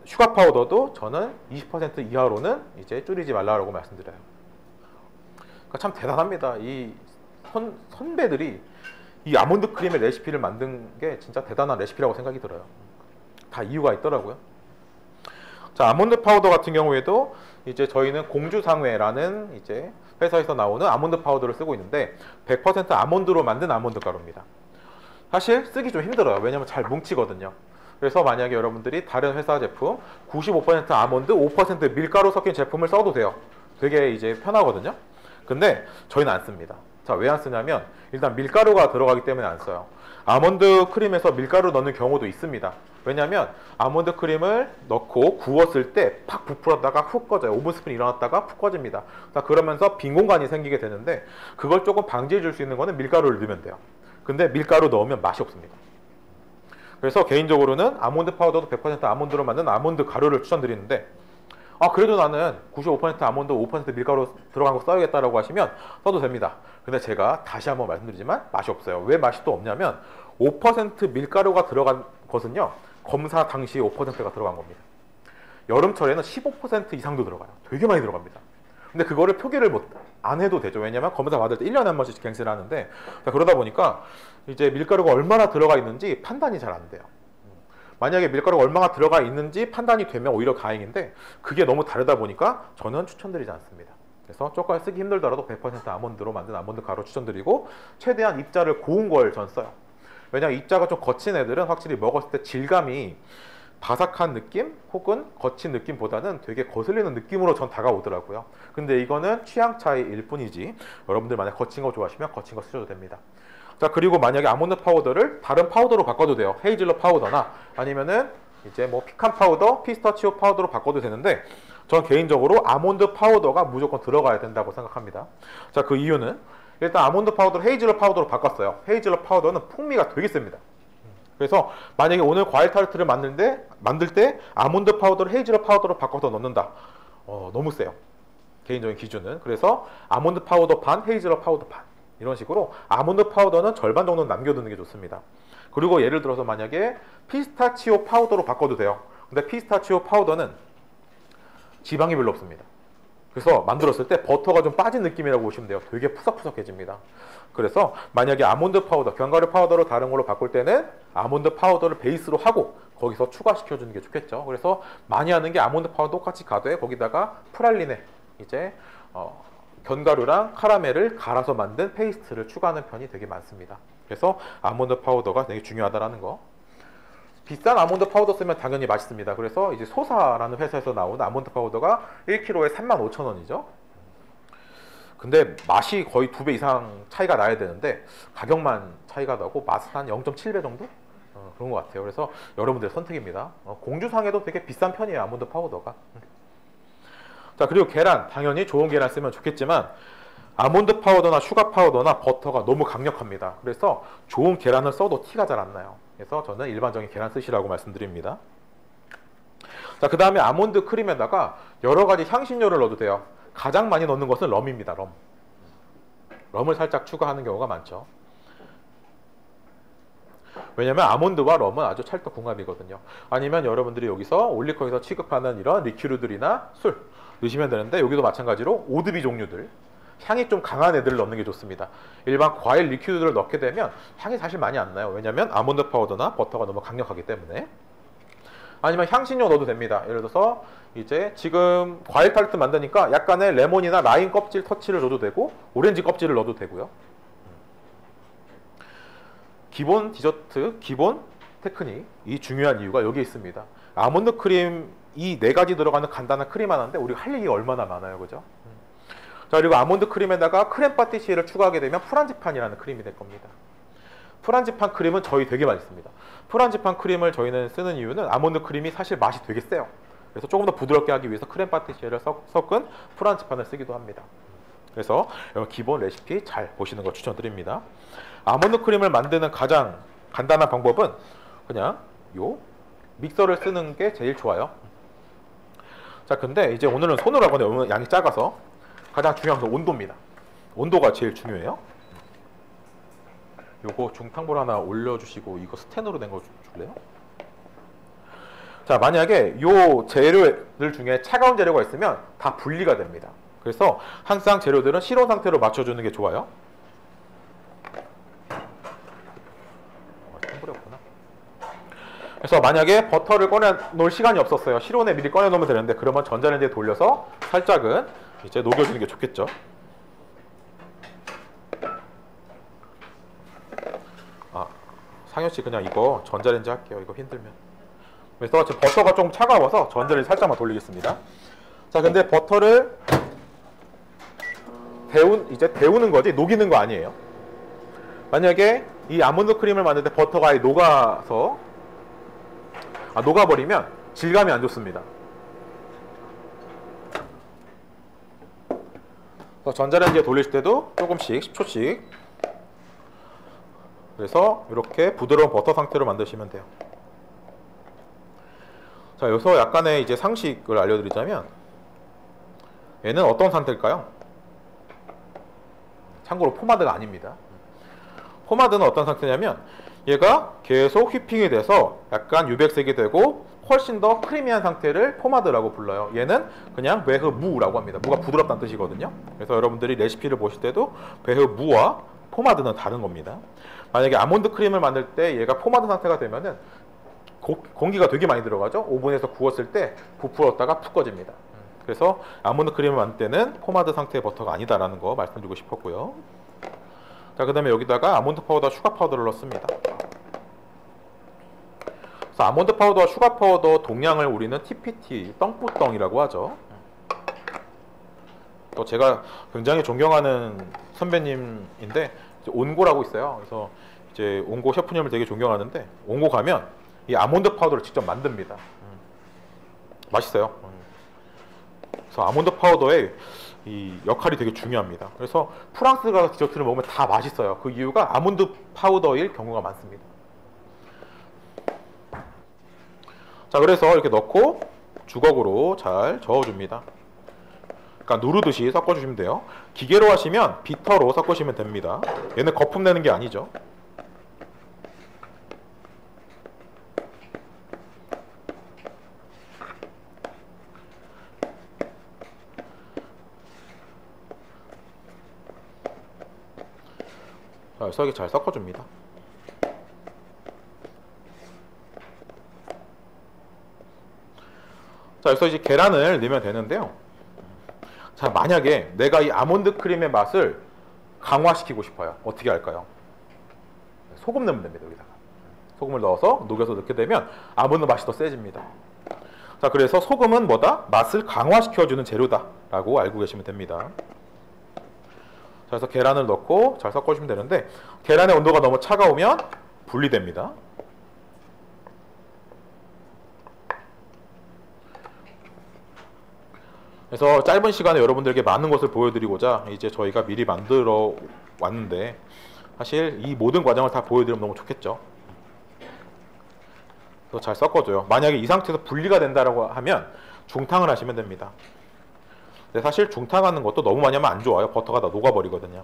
슈가 파우더도 저는 20% 이하로는 이제 줄이지 말라고 말씀드려요. 그러니까 참 대단합니다. 이 선배들이 이 아몬드 크림의 레시피를 만든 게 진짜 대단한 레시피라고 생각이 들어요. 다 이유가 있더라고요. 자, 아몬드 파우더 같은 경우에도 이제 저희는 공주상회라는 이제 회사에서 나오는 아몬드 파우더를 쓰고 있는데 100% 아몬드로 만든 아몬드 가루입니다. 사실 쓰기 좀 힘들어요. 왜냐면 잘 뭉치거든요. 그래서 만약에 여러분들이 다른 회사 제품 95% 아몬드, 5% 밀가루 섞인 제품을 써도 돼요. 되게 이제 편하거든요. 근데 저희는 안 씁니다. 자, 왜 안 쓰냐면 일단 밀가루가 들어가기 때문에 안 써요. 아몬드 크림에서 밀가루 넣는 경우도 있습니다. 왜냐면 아몬드 크림을 넣고 구웠을 때 팍 부풀었다가 훅 꺼져요. 오븐 스푼 일어났다가 푹 꺼집니다. 자, 그러면서 빈 공간이 생기게 되는데 그걸 조금 방지해 줄 수 있는 거는 밀가루를 넣으면 돼요. 근데 밀가루 넣으면 맛이 없습니다. 그래서 개인적으로는 아몬드 파우더도 100% 아몬드로 만든 아몬드 가루를 추천드리는데, 그래도 나는 95% 아몬드, 5% 밀가루 들어간 거 써야겠다라고 하시면 써도 됩니다. 근데 제가 다시 한번 말씀드리지만 맛이 없어요. 왜 맛이 또 없냐면 5% 밀가루가 들어간 것은요, 검사 당시에 5%가 들어간 겁니다. 여름철에는 15% 이상도 들어가요. 되게 많이 들어갑니다. 근데 그거를 표기를 안 해도 되죠. 왜냐면 검사 받을 때 1년에 한 번씩 갱세를 하는데, 그러다 보니까 이제 밀가루가 얼마나 들어가 있는지 판단이 잘 안 돼요. 만약에 밀가루가 얼마나 들어가 있는지 판단이 되면 오히려 다행인데 그게 너무 다르다 보니까 저는 추천드리지 않습니다. 그래서 조금 쓰기 힘들더라도 100% 아몬드로 만든 아몬드 가루 추천드리고, 최대한 입자를 고운 걸 전 써요. 왜냐하면 입자가 좀 거친 애들은 확실히 먹었을 때 질감이 바삭한 느낌 혹은 거친 느낌보다는 되게 거슬리는 느낌으로 전 다가오더라고요. 근데 이거는 취향 차이일 뿐이지 여러분들 만약 거친 거 좋아하시면 거친 거 쓰셔도 됩니다. 자, 그리고 만약에 아몬드 파우더를 다른 파우더로 바꿔도 돼요. 헤이즐넛 파우더나 아니면은 이제 뭐 피칸 파우더, 피스타치오 파우더로 바꿔도 되는데 전 개인적으로 아몬드 파우더가 무조건 들어가야 된다고 생각합니다. 자, 그 이유는 일단 아몬드 파우더를 헤이즐넛 파우더로 바꿨어요. 헤이즐넛 파우더는 풍미가 되게 셉니다. 그래서 만약에 오늘 과일 타르트를 만들 때 아몬드 파우더를 헤이즐넛 파우더로 바꿔서 넣는다. 너무 세요. 개인적인 기준은. 그래서 아몬드 파우더 반, 헤이즐넛 파우더 반. 이런 식으로 아몬드 파우더는 절반 정도는 남겨두는 게 좋습니다. 그리고 예를 들어서 만약에 피스타치오 파우더로 바꿔도 돼요. 근데 피스타치오 파우더는 지방이 별로 없습니다. 그래서 만들었을 때 버터가 좀 빠진 느낌이라고 보시면 돼요. 되게 푸석푸석해집니다. 그래서 만약에 아몬드 파우더, 견과류 파우더로 다른 걸로 바꿀 때는 아몬드 파우더를 베이스로 하고 거기서 추가시켜주는 게 좋겠죠. 그래서 많이 하는 게 아몬드 파우더 똑같이 가되 거기다가 프랄린에 이제 견과류랑 카라멜을 갈아서 만든 페이스트를 추가하는 편이 되게 많습니다. 그래서 아몬드 파우더가 되게 중요하다는 거. 비싼 아몬드 파우더 쓰면 당연히 맛있습니다. 그래서 이제 소사라는 회사에서 나온 아몬드 파우더가 1kg에 35,000원이죠. 근데 맛이 거의 2배 이상 차이가 나야 되는데 가격만 차이가 나고 맛은 한 0.7배 정도? 그런 것 같아요. 그래서 여러분들의 선택입니다. 공주상에도 되게 비싼 편이에요, 아몬드 파우더가. 자, 그리고 계란, 당연히 좋은 계란 쓰면 좋겠지만 아몬드 파우더나 슈가 파우더나 버터가 너무 강력합니다. 그래서 좋은 계란을 써도 티가 잘 안 나요. 그래서 저는 일반적인 계란 쓰시라고 말씀드립니다. 자, 그 다음에 아몬드 크림에다가 여러 가지 향신료를 넣어도 돼요. 가장 많이 넣는 것은 럼입니다. 럼을 살짝 추가하는 경우가 많죠. 왜냐면 아몬드와 럼은 아주 찰떡궁합이거든요. 아니면 여러분들이 여기서 올리커에서 취급하는 이런 리큐르들이나 술 넣으시면 되는데, 여기도 마찬가지로 오드비 종류들, 향이 좀 강한 애들을 넣는 게 좋습니다. 일반 과일 리큐드를 넣게 되면 향이 사실 많이 안 나요. 왜냐면 아몬드 파우더나 버터가 너무 강력하기 때문에. 아니면 향신료 넣어도 됩니다. 예를 들어서 이제 지금 과일 타르트 만드니까 약간의 레몬이나 라임 껍질 터치를 넣어도 되고 오렌지 껍질을 넣어도 되고요. 기본 디저트, 기본 테크닉이 중요한 이유가 여기에 있습니다. 아몬드 크림 이 네 가지 들어가는 간단한 크림 하나인데 우리가 할 얘기가 얼마나 많아요, 그죠? 자, 그리고 아몬드 크림에다가 크렘 파티시에를 추가하게 되면 프란지판이라는 크림이 될 겁니다. 프란지판 크림은 저희 되게 많이 씁니다. 프란지판 크림을 저희는 쓰는 이유는 아몬드 크림이 사실 맛이 되게 세요. 그래서 조금 더 부드럽게 하기 위해서 크렘 파티시에를 섞은 프란지판을 쓰기도 합니다. 그래서 기본 레시피 잘 보시는 거 추천드립니다. 아몬드 크림을 만드는 가장 간단한 방법은 그냥 요 믹서를 쓰는 게 제일 좋아요. 자, 근데 이제 오늘은 손으로 하거든요. 오늘 양이 작아서 가장 중요한 건 온도입니다. 온도가 제일 중요해요. 요거 중탕볼 하나 올려주시고 이거 스텐으로 된 거 줄래요? 자, 만약에 요 재료들 중에 차가운 재료가 있으면 다 분리가 됩니다. 그래서 항상 재료들은 실온 상태로 맞춰주는 게 좋아요. 그래서 만약에 버터를 꺼내 놓을 시간이 없었어요. 실온에 미리 꺼내 놓으면 되는데 그러면 전자레인지에 돌려서 살짝은 이제 녹여주는 게 좋겠죠. 아, 상현씨 그냥 이거 전자레인지 할게요. 이거 힘들면. 그래서 지금 버터가 좀 차가워서 전자레인지 살짝만 돌리겠습니다. 자, 근데 버터를 이제 데우는 거지 녹이는 거 아니에요. 만약에 이 아몬드 크림을 만들 때 버터가 아예 녹아버리면 질감이 안 좋습니다. 그래서 전자레인지에 돌릴 때도 조금씩 10초씩 그래서 이렇게 부드러운 버터 상태로 만드시면 돼요. 자, 여기서 약간의 이제 상식을 알려드리자면 얘는 어떤 상태일까요? 참고로 포마드가 아닙니다. 포마드는 어떤 상태냐면 얘가 계속 휘핑이 돼서 약간 유백색이 되고 훨씬 더 크리미한 상태를 포마드라고 불러요. 얘는 그냥 배흐 무라고 합니다. 무가 부드럽다는 뜻이거든요. 그래서 여러분들이 레시피를 보실 때도 배흐 무와 포마드는 다른 겁니다. 만약에 아몬드 크림을 만들 때 얘가 포마드 상태가 되면은 공기가 되게 많이 들어가죠. 오븐에서 구웠을 때 부풀었다가 푹 꺼집니다. 그래서 아몬드 크림을 만들 때는 포마드 상태의 버터가 아니다라는 거 말씀드리고 싶었고요. 자, 그 다음에 여기다가 아몬드 파우더와 슈가 파우더를 넣습니다. 그래서 아몬드 파우더와 슈가 파우더 동량을 우리는 TPT, 떵뿌떵이라고 하죠. 또 제가 굉장히 존경하는 선배님인데 온고라고 있어요. 그래서 이제 온고 셰프님을 되게 존경하는데 온고 가면 이 아몬드 파우더를 직접 만듭니다. 맛있어요. 그래서 아몬드 파우더의 이 역할이 되게 중요합니다. 그래서 프랑스 가서 디저트를 먹으면 다 맛있어요. 그 이유가 아몬드 파우더일 경우가 많습니다. 자, 그래서 이렇게 넣고 주걱으로 잘 저어줍니다. 그러니까 누르듯이 섞어주시면 돼요. 기계로 하시면 비터로 섞으시면 됩니다. 얘는 거품 내는 게 아니죠. 자, 여기서 잘 섞어줍니다. 자, 여기서 이제 계란을 넣으면 되는데요. 자, 만약에 내가 이 아몬드 크림의 맛을 강화시키고 싶어요. 어떻게 할까요? 소금 넣으면 됩니다. 여기다가 소금을 넣어서 녹여서 넣게 되면 아몬드 맛이 더 세집니다. 자, 그래서 소금은 뭐다? 맛을 강화시켜주는 재료다 라고 알고 계시면 됩니다. 자, 그래서 계란을 넣고 잘 섞어주시면 되는데 계란의 온도가 너무 차가우면 분리됩니다. 그래서 짧은 시간에 여러분들에게 많은 것을 보여드리고자 이제 저희가 미리 만들어 왔는데 사실 이 모든 과정을 다 보여드리면 너무 좋겠죠. 그래서 잘 섞어줘요. 만약에 이 상태에서 분리가 된다고 하면 중탕을 하시면 됩니다. 근데 사실 중탕하는 것도 너무 많이 하면 안 좋아요. 버터가 다 녹아버리거든요.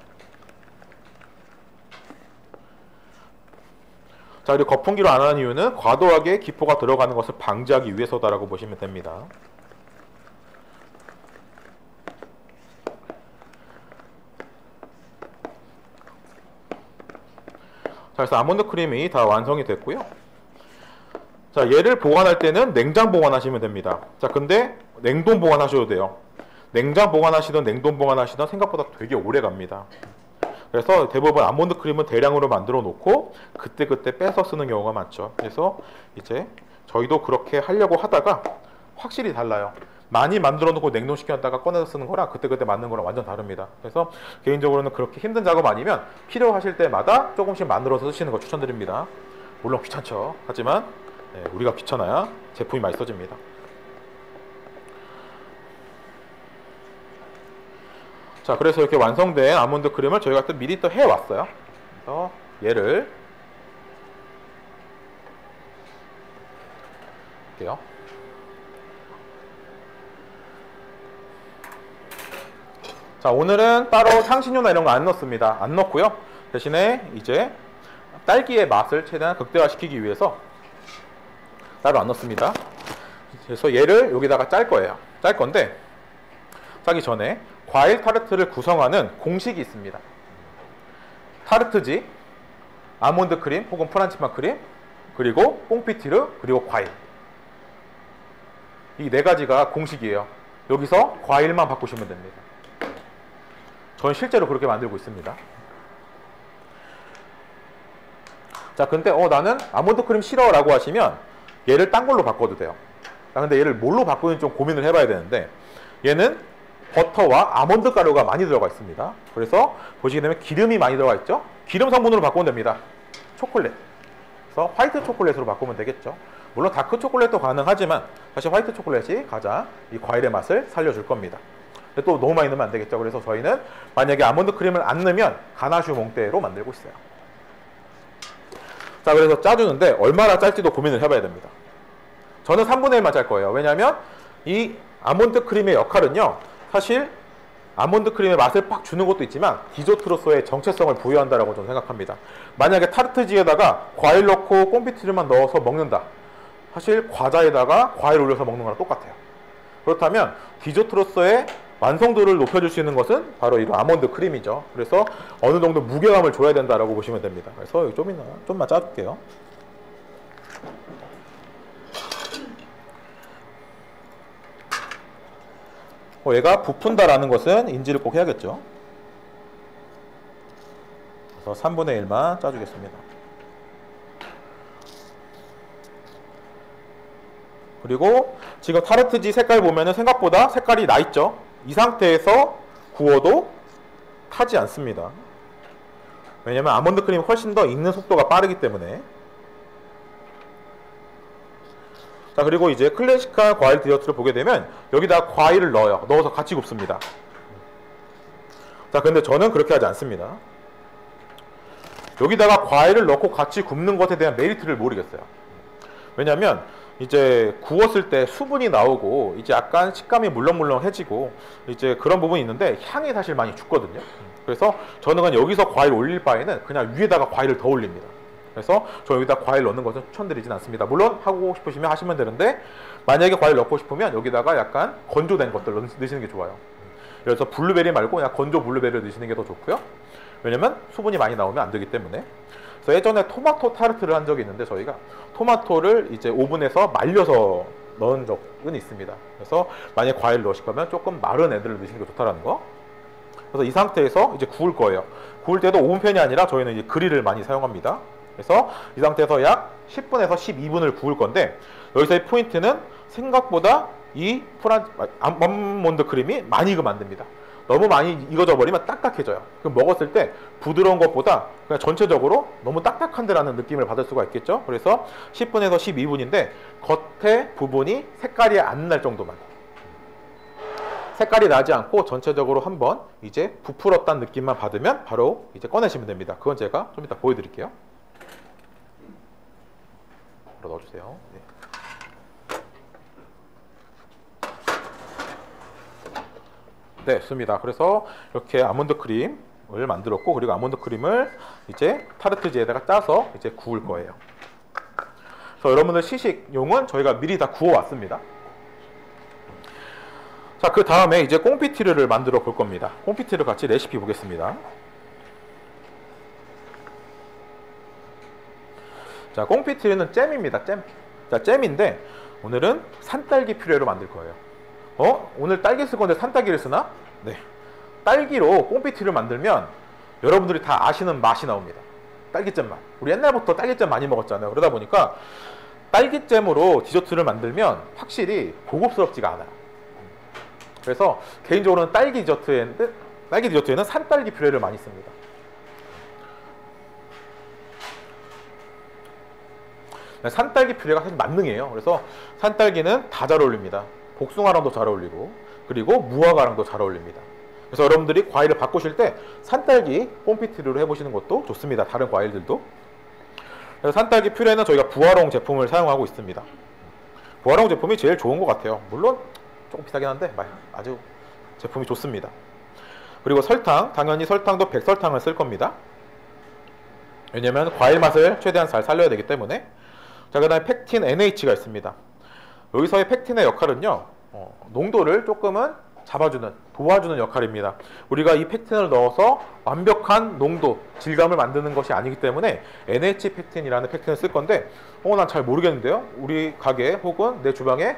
자, 그리고 거품기로 안 하는 이유는 과도하게 기포가 들어가는 것을 방지하기 위해서다라고 보시면 됩니다. 자, 그래서 아몬드 크림이 다 완성이 됐고요. 자, 얘를 보관할 때는 냉장 보관하시면 됩니다. 자, 근데 냉동 보관하셔도 돼요. 냉장 보관하시든 냉동 보관하시든 생각보다 되게 오래 갑니다. 그래서 대부분 아몬드 크림은 대량으로 만들어 놓고 그때그때 빼서 쓰는 경우가 많죠. 그래서 이제 저희도 그렇게 하려고 하다가 확실히 달라요. 많이 만들어 놓고 냉동시켰다가 꺼내서 쓰는 거랑 그때그때 맞는 거랑 완전 다릅니다. 그래서 개인적으로는 그렇게 힘든 작업 아니면 필요하실 때마다 조금씩 만들어서 쓰시는 거 추천드립니다. 물론 귀찮죠. 하지만 우리가 귀찮아야 제품이 맛있어집니다. 자, 그래서 이렇게 완성된 아몬드 크림을 저희가 또 미리 또 해왔어요. 그래서 얘를 할게요. 자, 오늘은 따로 향신료나 이런 거 안 넣습니다. 안 넣고요. 대신에 이제 딸기의 맛을 최대한 극대화시키기 위해서 따로 안 넣습니다. 그래서 얘를 여기다가 짤 거예요. 짤 건데 짜기 전에 과일 타르트를 구성하는 공식이 있습니다. 타르트지, 아몬드 크림 혹은 프란치만 크림, 그리고 꽁피티르, 그리고 과일. 이 네 가지가 공식이에요. 여기서 과일만 바꾸시면 됩니다. 저는 실제로 그렇게 만들고 있습니다. 자, 근데 나는 아몬드 크림 싫어 라고 하시면 얘를 딴 걸로 바꿔도 돼요. 근데 얘를 뭘로 바꾸는지 좀 고민을 해봐야 되는데, 얘는 버터와 아몬드 가루가 많이 들어가 있습니다. 그래서 보시게 되면 기름이 많이 들어가 있죠. 기름 성분으로 바꾸면 됩니다. 초콜릿. 그래서 화이트 초콜릿으로 바꾸면 되겠죠. 물론 다크 초콜릿도 가능하지만 사실 화이트 초콜릿이 가장 이 과일의 맛을 살려줄 겁니다. 근데 또 너무 많이 넣으면 안 되겠죠. 그래서 저희는 만약에 아몬드 크림을 안 넣으면 가나슈 몽테로 만들고 있어요. 자, 그래서 짜주는데 얼마나 짤지도 고민을 해봐야 됩니다. 저는 3분의 1만 짤 거예요. 왜냐하면 이 아몬드 크림의 역할은요, 사실 아몬드 크림의 맛을 팍 주는 것도 있지만 디저트로서의 정체성을 부여한다라고 저는 생각합니다. 만약에 타르트지에다가 과일 넣고 꽁피티르만 넣어서 먹는다. 사실 과자에다가 과일 올려서 먹는 거랑 똑같아요. 그렇다면 디저트로서의 완성도를 높여줄 수 있는 것은 바로 이 아몬드 크림이죠. 그래서 어느 정도 무게감을 줘야 된다라고 보시면 됩니다. 그래서 여기 좀만 짜줄게요. 얘가 부푼다라는 것은 인지를 꼭 해야겠죠. 그래서 3분의 1만 짜주겠습니다. 그리고 지금 타르트지 색깔 보면은 생각보다 색깔이 나 있죠. 이 상태에서 구워도 타지 않습니다. 왜냐면 아몬드 크림이 훨씬 더 익는 속도가 빠르기 때문에. 자, 그리고 이제 클래식한 과일 디저트를 보게 되면 여기다 과일을 넣어요. 넣어서 같이 굽습니다. 자, 근데 저는 그렇게 하지 않습니다. 여기다가 과일을 넣고 같이 굽는 것에 대한 메리트를 모르겠어요. 왜냐면 이제 구웠을 때 수분이 나오고 이제 약간 식감이 물렁물렁해지고 이제 그런 부분이 있는데 향이 사실 많이 죽거든요. 그래서 저는 그냥 여기서 과일 올릴 바에는 그냥 위에다가 과일을 더 올립니다. 그래서 저 여기다 과일 넣는 것은 추천드리진 않습니다. 물론 하고 싶으시면 하시면 되는데, 만약에 과일 넣고 싶으면 여기다가 약간 건조된 것들 넣으시는 게 좋아요. 그래서 블루베리 말고 그냥 건조 블루베리를 넣으시는 게 더 좋고요. 왜냐면 수분이 많이 나오면 안 되기 때문에. 그래서 예전에 토마토 타르트를 한 적이 있는데, 저희가 토마토를 이제 오븐에서 말려서 넣은 적은 있습니다. 그래서 만약에 과일 넣으실 거면 조금 마른 애들을 넣으시는 게 좋다라는 거. 그래서 이 상태에서 이제 구울 거예요. 구울 때도 오븐팬이 아니라 저희는 이제 그릴을 많이 사용합니다. 그래서 이 상태에서 약 10분에서 12분을 구울 건데, 여기서의 포인트는 생각보다 이 아몬드 크림이 많이 익으면 안 됩니다. 너무 많이 익어져 버리면 딱딱해져요. 그럼 먹었을 때 부드러운 것보다 그냥 전체적으로 너무 딱딱한데라는 느낌을 받을 수가 있겠죠. 그래서 10분에서 12분인데 겉에 부분이 색깔이 안 날 정도만, 색깔이 나지 않고 전체적으로 한번 이제 부풀었다는 느낌만 받으면 바로 이제 꺼내시면 됩니다. 그건 제가 좀 이따 보여드릴게요. 넣어주세요. 네. 네, 좋습니다. 그래서 이렇게 아몬드 크림을 만들었고, 그리고 아몬드 크림을 이제 타르트지에다가 짜서 이제 구울 거예요. 그래서 여러분들 시식용은 저희가 미리 다 구워 왔습니다. 자, 그 다음에 이제 꽁피티르를 만들어 볼 겁니다. 꽁피티르 같이 레시피 보겠습니다. 자, 꽁피티르는 잼입니다. 잼. 자, 잼인데 오늘은 산딸기 퓨레로 만들 거예요. 오늘 딸기 쓸 건데 산딸기를 쓰나? 네. 딸기로 꽁피티를 만들면 여러분들이 다 아시는 맛이 나옵니다. 딸기잼 맛. 우리 옛날부터 딸기잼 많이 먹었잖아요. 그러다 보니까 딸기잼으로 디저트를 만들면 확실히 고급스럽지가 않아요. 그래서 개인적으로는 딸기 디저트에는 산딸기 퓨레를 많이 씁니다. 산딸기 퓨레가 사실 만능이에요. 그래서 산딸기는 다 잘 어울립니다. 복숭아랑도 잘 어울리고, 그리고 무화과랑도 잘 어울립니다. 그래서 여러분들이 과일을 바꾸실 때 산딸기 pom피트류로 해보시는 것도 좋습니다. 다른 과일들도. 그래서 산딸기 퓨레는 저희가 부화롱 제품을 사용하고 있습니다. 부화롱 제품이 제일 좋은 것 같아요. 물론 조금 비싸긴 한데 아주 제품이 좋습니다. 그리고 설탕, 당연히 설탕도 백설탕을 쓸 겁니다. 왜냐면 과일 맛을 최대한 잘 살려야 되기 때문에. 자, 그 다음에 펙틴 NH가 있습니다. 여기서의 펙틴의 역할은요, 농도를 조금은 도와주는 역할입니다. 우리가 이 펙틴을 넣어서 완벽한 농도, 질감을 만드는 것이 아니기 때문에 NH 펙틴이라는 펙틴을 쓸 건데, 난 잘 모르겠는데요. 우리 가게 혹은 내 주방에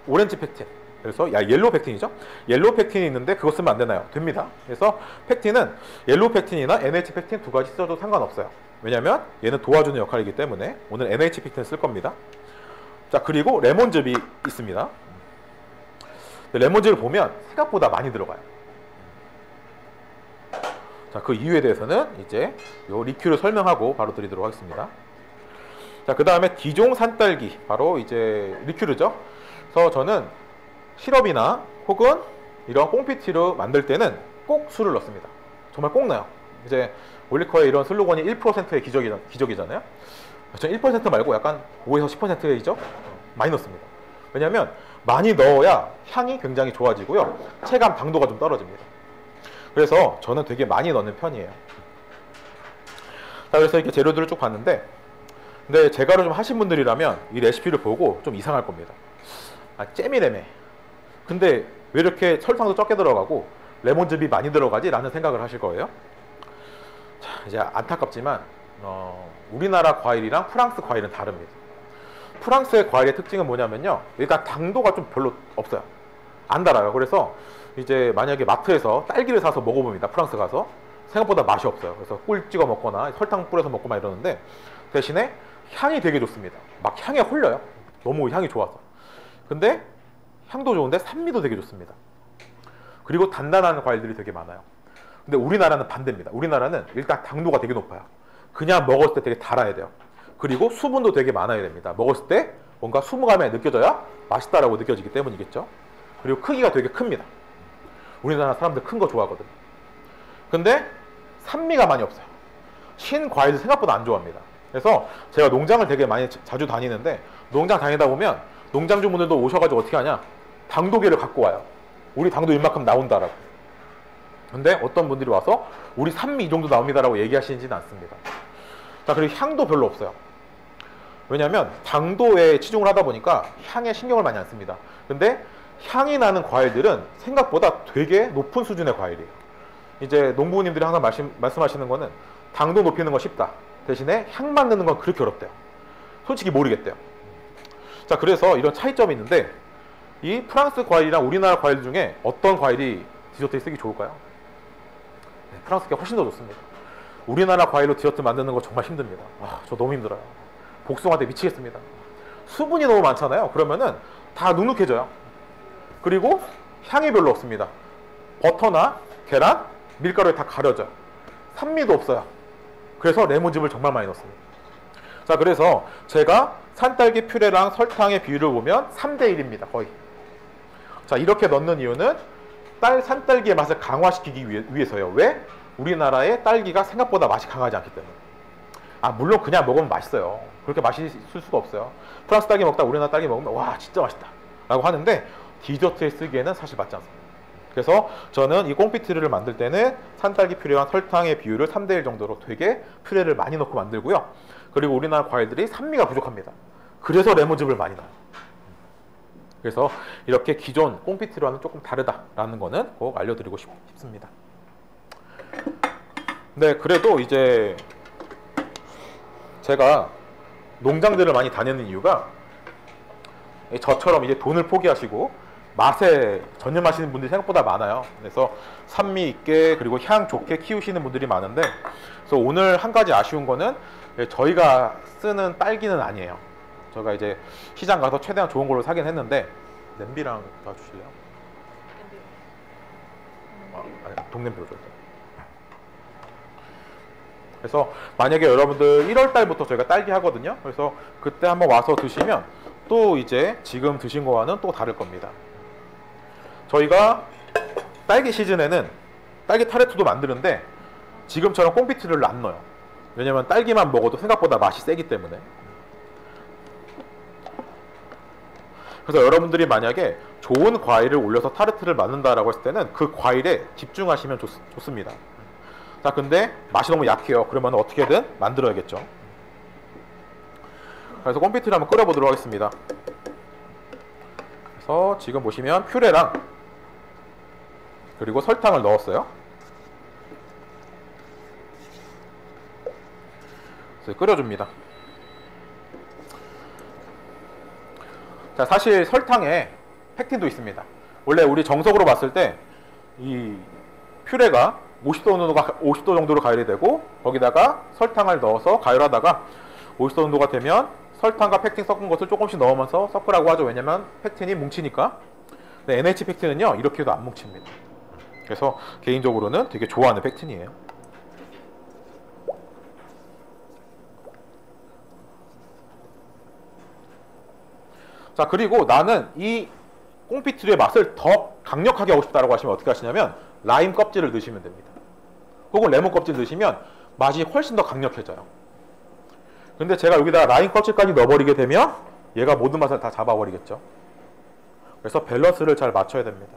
오렌지 펙틴, 그래서 옐로우 펙틴이죠. 옐로우 펙틴이 있는데 그거 쓰면 안 되나요? 됩니다. 그래서 펙틴은 옐로우 펙틴이나 NH 펙틴 두 가지 써도 상관없어요. 왜냐면 얘는 도와주는 역할이기 때문에 오늘 NH 펙틴을 쓸 겁니다. 자, 그리고 레몬즙이 있습니다. 레몬즙을 보면 생각보다 많이 들어가요. 자, 그 이유에 대해서는 이제 요 리큐를 설명하고 바로 드리도록 하겠습니다. 자, 그 다음에 디종 산딸기, 바로 이제 리큐르죠. 그래서 저는 시럽이나 혹은 이런 꽁피티로 만들 때는 꼭 술을 넣습니다. 정말 꼭 넣어요. 이제 올리커의 이런 슬로건이 1%의 기적이잖아요. 저는 1% 말고 약간 5에서 10%의 기적 많이 넣습니다. 왜냐하면 많이 넣어야 향이 굉장히 좋아지고요, 체감 당도가 좀 떨어집니다. 그래서 저는 되게 많이 넣는 편이에요. 자, 그래서 이렇게 재료들을 쭉 봤는데, 근데 제가를 좀 하신 분들이라면 이 레시피를 보고 좀 이상할 겁니다. 잼이래매. 근데 왜 이렇게 설탕도 적게 들어가고 레몬즙이 많이 들어가지? 라는 생각을 하실 거예요. 자, 이제 안타깝지만 우리나라 과일이랑 프랑스 과일은 다릅니다. 프랑스의 과일의 특징은 뭐냐면요, 일단 당도가 좀 별로 없어요. 안 달아요. 그래서 이제 만약에 마트에서 딸기를 사서 먹어봅니다. 프랑스 가서 생각보다 맛이 없어요. 그래서 꿀 찍어 먹거나 설탕 뿌려서 먹고 막 이러는데, 대신에 향이 되게 좋습니다. 막 향에 홀려요. 너무 향이 좋아서. 근데 향도 좋은데 산미도 되게 좋습니다. 그리고 단단한 과일들이 되게 많아요. 근데 우리나라는 반대입니다. 우리나라는 일단 당도가 되게 높아요. 그냥 먹었을 때 되게 달아야 돼요. 그리고 수분도 되게 많아야 됩니다. 먹었을 때 뭔가 수분감이 느껴져야 맛있다라고 느껴지기 때문이겠죠. 그리고 크기가 되게 큽니다. 우리나라 사람들 큰 거 좋아하거든요. 근데 산미가 많이 없어요. 신 과일을 생각보다 안 좋아합니다. 그래서 제가 농장을 되게 많이 자주 다니는데, 농장 다니다 보면 농장주분들도 오셔가지고 어떻게 하냐, 당도계를 갖고 와요. 우리 당도 이만큼 나온다라고. 근데 어떤 분들이 와서 우리 산미 이 정도 나옵니다라고 얘기하시지는 않습니다. 자, 그리고 향도 별로 없어요. 왜냐하면 당도에 치중을 하다 보니까 향에 신경을 많이 안 씁니다. 근데 향이 나는 과일들은 생각보다 되게 높은 수준의 과일이에요. 이제 농부님들이 항상 말씀하시는 거는 당도 높이는 건 쉽다, 대신에 향 만드는 건 그렇게 어렵대요. 솔직히 모르겠대요. 자, 그래서 이런 차이점이 있는데, 이 프랑스 과일이랑 우리나라 과일 중에 어떤 과일이 디저트에 쓰기 좋을까요? 네, 프랑스가 훨씬 더 좋습니다. 우리나라 과일로 디저트 만드는 거 정말 힘듭니다. 저 너무 힘들어요. 복숭아한테 미치겠습니다. 수분이 너무 많잖아요. 그러면은 다 눅눅해져요. 그리고 향이 별로 없습니다. 버터나 계란, 밀가루에 다 가려져요. 산미도 없어요. 그래서 레몬즙을 정말 많이 넣습니다. 자, 그래서 제가 산딸기 퓨레랑 설탕의 비율을 보면 3대1입니다. 거의. 자, 이렇게 넣는 이유는 산딸기의 맛을 강화시키기 위해서요. 왜? 우리나라의 딸기가 생각보다 맛이 강하지 않기 때문에. 물론 그냥 먹으면 맛있어요. 그렇게 맛있을 수가 없어요. 프랑스 딸기 먹다 우리나라 딸기 먹으면 와 진짜 맛있다 라고 하는데, 디저트에 쓰기에는 사실 맞지 않습니다. 그래서 저는 이 꽁피트를 만들 때는 산딸기 퓨레와 설탕의 비율을 3대1 정도로 되게 퓨레를 많이 넣고 만들고요. 그리고 우리나라 과일들이 산미가 부족합니다. 그래서 레몬즙을 많이 넣어요. 그래서 이렇게 기존 꽁피트와는 조금 다르다라는 거는 꼭 알려드리고 싶습니다. 네, 그래도 이제 제가 농장들을 많이 다니는 이유가 저처럼 이제 돈을 포기하시고 맛에 전념하시는 분들이 생각보다 많아요. 그래서 산미 있게 그리고 향 좋게 키우시는 분들이 많은데, 그래서 오늘 한 가지 아쉬운 거는 저희가 쓰는 딸기는 아니에요. 저희가 이제 시장 가서 최대한 좋은 걸로 사긴 했는데, 냄비랑 놔주실래요? 아니, 동냄비로 줘요. 그래서 만약에 여러분들 1월달부터 저희가 딸기 하거든요. 그래서 그때 한번 와서 드시면 또 이제 지금 드신 거와는 또 다를 겁니다. 저희가 딸기 시즌에는 딸기 타르트도 만드는데 지금처럼 꽁피티를 안 넣어요. 왜냐면 딸기만 먹어도 생각보다 맛이 세기 때문에. 그래서 여러분들이 만약에 좋은 과일을 올려서 타르트를 만든다라고 했을 때는 그 과일에 집중하시면 좋습니다. 자, 근데 맛이 너무 약해요. 그러면 어떻게든 만들어야겠죠. 그래서 꽁피티를 한번 끓여보도록 하겠습니다. 그래서 지금 보시면 퓨레랑 그리고 설탕을 넣었어요. 그래서 끓여줍니다. 자, 사실 설탕에 팩틴도 있습니다. 원래 우리 정석으로 봤을 때 이 퓨레가 50도 정도로 가열이 되고 거기다가 설탕을 넣어서 가열하다가 50도 정도가 되면 설탕과 팩틴 섞은 것을 조금씩 넣으면서 섞으라고 하죠. 왜냐면 팩틴이 뭉치니까. 근데 NH 팩틴은요 이렇게 해도 안 뭉칩니다. 그래서 개인적으로는 되게 좋아하는 팩틴이에요. 자, 그리고 나는 이 꽁피티의 맛을 더 강력하게 하고 싶다라고 하시면 어떻게 하시냐면 라임 껍질을 넣으시면 됩니다. 혹은 레몬 껍질 넣으시면 맛이 훨씬 더 강력해져요. 근데 제가 여기다가 라임 껍질까지 넣어버리게 되면 얘가 모든 맛을 다 잡아버리겠죠. 그래서 밸런스를 잘 맞춰야 됩니다.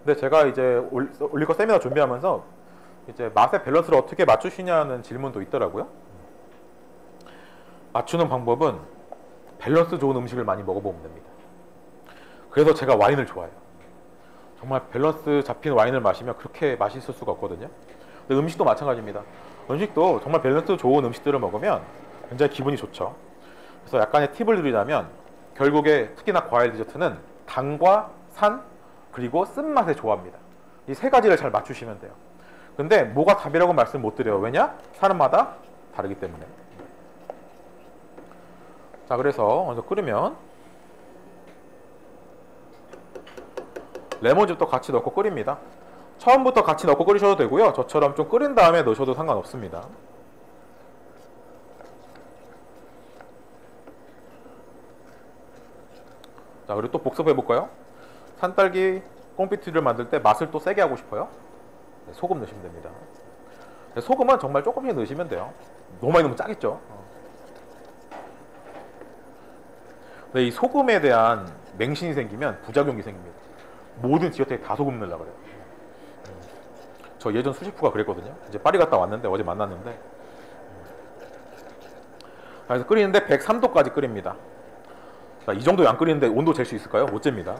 근데 제가 이제 올릴 거 세미나 준비하면서 이제 맛의 밸런스를 어떻게 맞추시냐는 질문도 있더라고요. 맞추는 방법은 밸런스 좋은 음식을 많이 먹어보면 됩니다. 그래서 제가 와인을 좋아해요. 정말 밸런스 잡힌 와인을 마시면 그렇게 맛있을 수가 없거든요. 근데 음식도 마찬가지입니다. 음식도 정말 밸런스 좋은 음식들을 먹으면 굉장히 기분이 좋죠. 그래서 약간의 팁을 드리자면 결국에 특히나 과일 디저트는 당과 산 그리고 쓴맛의 조합입니다. 이 세 가지를 잘 맞추시면 돼요. 근데 뭐가 답이라고 말씀 못 드려요. 왜냐? 사람마다 다르기 때문에. 자, 그래서 먼저 끓으면 레몬즙도 같이 넣고 끓입니다. 처음부터 같이 넣고 끓이셔도 되고요. 저처럼 좀 끓인 다음에 넣으셔도 상관없습니다. 자, 그리고 또 복습해 볼까요? 산딸기 꽁피티를 만들 때 맛을 또 세게 하고 싶어요? 네, 소금 넣으시면 됩니다. 네, 소금은 정말 조금씩 넣으시면 돼요. 너무 많이 넣으면 짜겠죠. 근데 이 소금에 대한 맹신이 생기면 부작용이 생깁니다. 모든 디저트에 다 소금 넣으려고 그래요. 저 예전 수식부가 그랬거든요. 이제 파리 갔다 왔는데 어제 만났는데. 그래서 끓이는데 103도까지 끓입니다. 자, 이 정도 안 끓이는데 온도 잴 수 있을까요? 못 잽니다.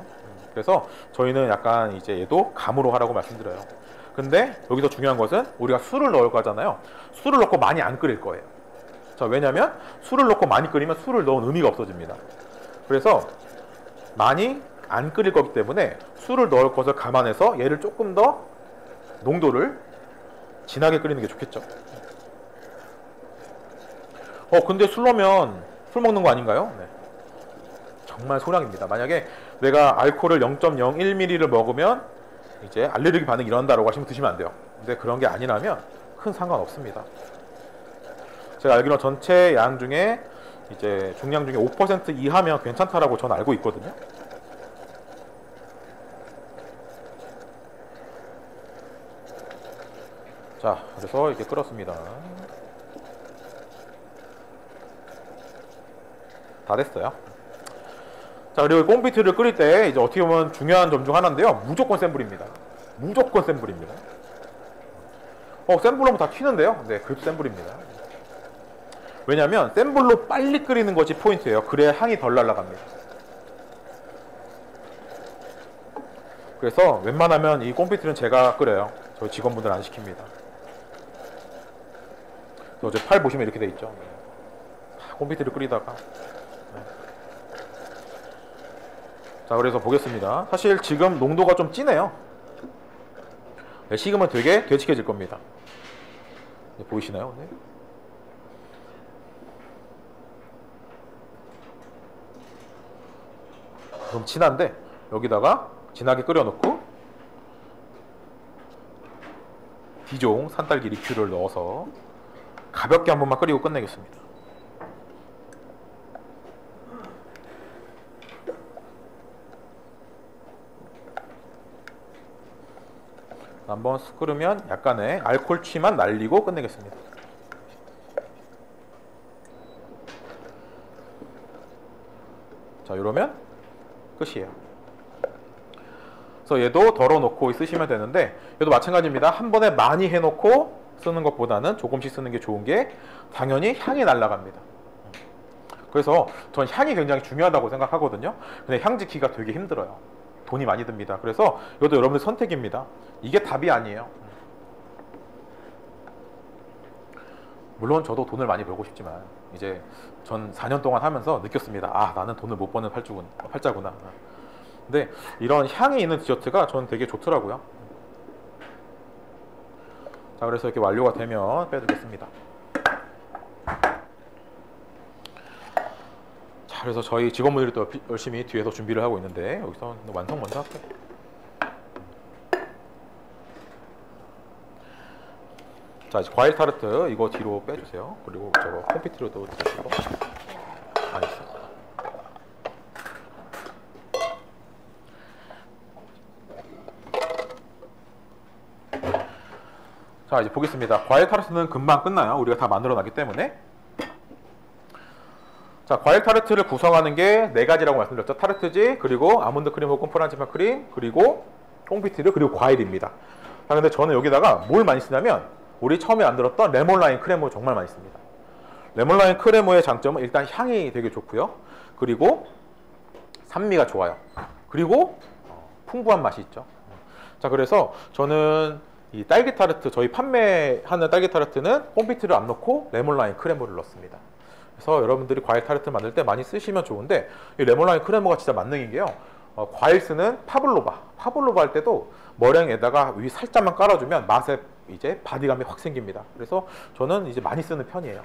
그래서 저희는 약간 이제 얘도 감으로 하라고 말씀드려요. 근데 여기서 중요한 것은 우리가 술을 넣을 거잖아요. 술을 넣고 많이 안 끓일 거예요. 자, 왜냐면 술을 넣고 많이 끓이면 술을 넣은 의미가 없어집니다. 그래서 많이 안 끓일 거기 때문에 술을 넣을 것을 감안해서 얘를 조금 더 농도를 진하게 끓이는 게 좋겠죠. 근데 술 넣으면 술 먹는 거 아닌가요? 네. 정말 소량입니다. 만약에 내가 알코올을 0.01ml를 먹으면 이제 알레르기 반응이 일어난다고 하시면 드시면 안 돼요. 근데 그런 게 아니라면 큰 상관없습니다. 제가 알기로 전체 양 중에 이제 중량 중에 5% 이하면 괜찮다라고 저는 알고 있거든요. 자, 그래서 이렇게 끓었습니다. 다 됐어요. 자, 그리고 꽁피티를 끓일 때 이제 어떻게 보면 중요한 점 중 하나인데요. 무조건 센 불입니다. 무조건 센 불입니다. 센 불로 다 튀는데요. 네, 그래도 센 불입니다. 왜냐면 센 불로 빨리 끓이는 것이 포인트예요. 그래야 향이 덜 날아갑니다. 그래서 웬만하면 이 꽁피티는 제가 끓여요. 저희 직원분들 안 시킵니다. 어제 팔 보시면 이렇게 돼 있죠. 꽁피티를 끓이다가 자, 그래서 보겠습니다. 사실 지금 농도가 좀 진해요. 네, 식으면 되게 되직해질 겁니다. 네, 보이시나요? 네. 좀 진한데 여기다가 진하게 끓여놓고 디종 산딸기 리큐를 넣어서 가볍게 한 번만 끓이고 끝내겠습니다. 한번 쓱 끓으면 약간의 알코올 취만 날리고 끝내겠습니다. 자, 이러면 끝이에요. 그래서 얘도 덜어놓고 쓰시면 되는데, 얘도 마찬가지입니다. 한 번에 많이 해놓고 쓰는 것보다는 조금씩 쓰는 게 좋은 게 당연히 향이 날아갑니다. 그래서 전 향이 굉장히 중요하다고 생각하거든요. 근데 향 지키기가 되게 힘들어요. 돈이 많이 듭니다. 그래서 이것도 여러분의 선택입니다. 이게 답이 아니에요. 물론 저도 돈을 많이 벌고 싶지만 이제 전 4년 동안 하면서 느꼈습니다. 아, 나는 돈을 못 버는 팔자구나. 근데 이런 향이 있는 디저트가 저는 되게 좋더라고요. 자, 그래서 이렇게 완료가 되면 빼두겠습니다. 자, 그래서 저희 직원분들이 또 열심히 뒤에서 준비를 하고 있는데 여기서 완성 먼저 할게요. 자, 이제 과일 타르트 이거 뒤로 빼주세요. 그리고 저거 콘피트로도 드시고. 알겠어. 자, 이제 보겠습니다. 과일 타르트는 금방 끝나요. 우리가 다 만들어 놨기 때문에. 자, 과일 타르트를 구성하는 게 네 가지라고 말씀드렸죠. 타르트지, 그리고 아몬드 크림 혹은 프란치파 크림, 그리고 꽁피티르, 그리고 과일입니다. 자, 근데 저는 여기다가 뭘 많이 쓰냐면 우리 처음에 만들었던 레몬라인 크레모 정말 많이 씁니다. 레몬라인 크레모의 장점은 일단 향이 되게 좋고요. 그리고 산미가 좋아요. 그리고 풍부한 맛이 있죠. 자, 그래서 저는 이 딸기 타르트, 저희 판매하는 딸기 타르트는 꽁피티를 안 넣고 레몬라인 크레모를 넣습니다. 그래서 여러분들이 과일 타르트 만들 때 많이 쓰시면 좋은데, 이 레몬라인 크레모가 진짜 만능인 게요. 과일 쓰는 파블로바 할 때도 머랭에다가 위 살짝만 깔아주면 맛에 이제 바디감이 확 생깁니다. 그래서 저는 이제 많이 쓰는 편이에요.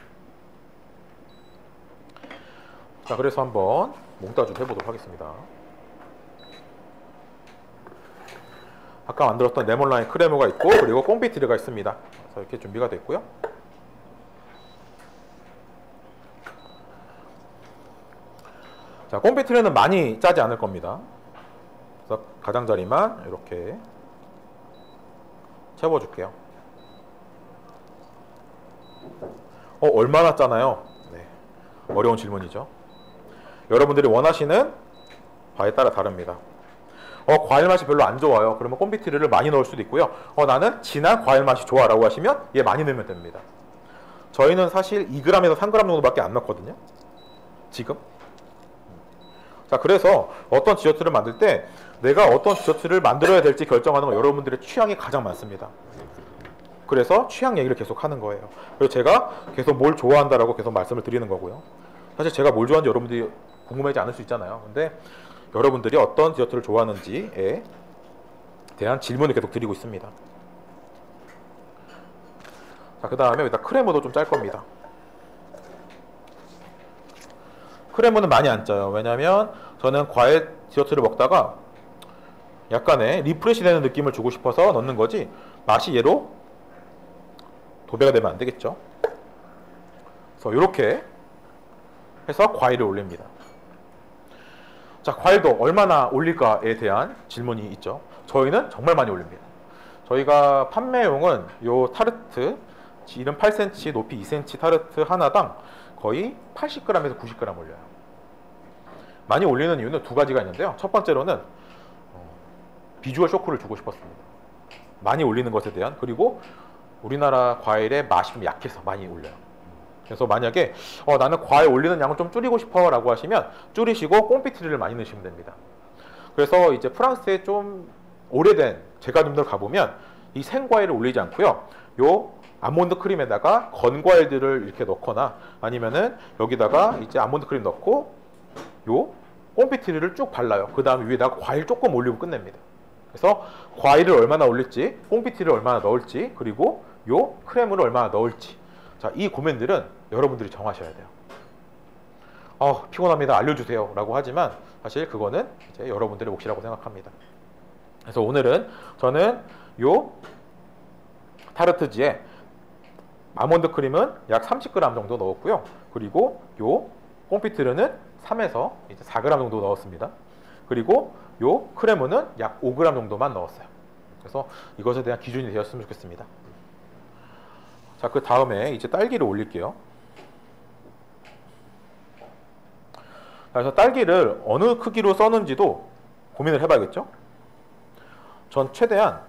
자, 그래서 한번 몽따 좀 해보도록 하겠습니다. 아까 만들었던 레몬라인 크레모가 있고, 그리고 꽁피티르가 있습니다. 그래서 이렇게 준비가 됐고요. 자, 꽁피티르는 많이 짜지 않을 겁니다. 그래서 가장자리만 이렇게 채워줄게요. 얼마나 짜나요? 네, 어려운 질문이죠. 여러분들이 원하시는 바에 따라 다릅니다. 과일 맛이 별로 안 좋아요. 그러면 꽁피티르를 많이 넣을 수도 있고요. 나는 진한 과일 맛이 좋아 라고 하시면 얘 많이 넣으면 됩니다. 저희는 사실 2g에서 3g 정도밖에 안 넣거든요, 지금. 자, 그래서 어떤 디저트를 만들 때 내가 어떤 디저트를 만들어야 될지 결정하는 건 여러분들의 취향이 가장 많습니다. 그래서 취향 얘기를 계속 하는 거예요. 그래서 제가 계속 뭘 좋아한다라고 계속 말씀을 드리는 거고요. 사실 제가 뭘 좋아하는지 여러분들이 궁금하지 않을 수 있잖아요. 근데 여러분들이 어떤 디저트를 좋아하는지에 대한 질문을 계속 드리고 있습니다. 자, 그 다음에 여기다 크레모도 좀 짤 겁니다. 크레모는 많이 안 짜요. 왜냐면 저는 과일 디저트를 먹다가 약간의 리프레시 되는 느낌을 주고 싶어서 넣는 거지, 맛이 얘로 도배가 되면 안 되겠죠. 그래서 이렇게 해서 과일을 올립니다. 자, 과일도 얼마나 올릴까에 대한 질문이 있죠. 저희는 정말 많이 올립니다. 저희가 판매용은 요 타르트, 지름 8cm, 높이 2cm 타르트 하나당 거의 80g에서 90g 올려요. 많이 올리는 이유는 두 가지가 있는데요. 첫 번째로는 비주얼 쇼크를 주고 싶었습니다. 많이 올리는 것에 대한. 그리고 우리나라 과일의 맛이 좀 약해서 많이 올려요. 그래서 만약에 나는 과일 올리는 양을 좀 줄이고 싶어 라고 하시면 줄이시고 꽁피티르를 많이 넣으시면 됩니다. 그래서 이제 프랑스에 좀 오래된 제과점들 가보면 이 생과일을 올리지 않고요, 요 아몬드 크림에다가 건 과일들을 이렇게 넣거나 아니면은 여기다가 이제 아몬드 크림 넣고 요 꽁피티를 쭉 발라요. 그 다음에 위에다가 과일 조금 올리고 끝냅니다. 그래서 과일을 얼마나 올릴지, 꽁피티를 얼마나 넣을지, 그리고 요 크렘을 얼마나 넣을지, 자, 이 고민들은 여러분들이 정하셔야 돼요. 피곤합니다, 알려주세요 라고 하지만 사실 그거는 이제 여러분들의 몫이라고 생각합니다. 그래서 오늘은 저는 요 타르트지에 아몬드 크림은 약 30g 정도 넣었고요. 그리고 요 꽁피티르는 3에서 이제 4g 정도 넣었습니다. 그리고 요 크레무는 약 5g 정도만 넣었어요. 그래서 이것에 대한 기준이 되었으면 좋겠습니다. 자, 그 다음에 이제 딸기를 올릴게요. 그래서 딸기를 어느 크기로 써는지도 고민을 해봐야겠죠. 전 최대한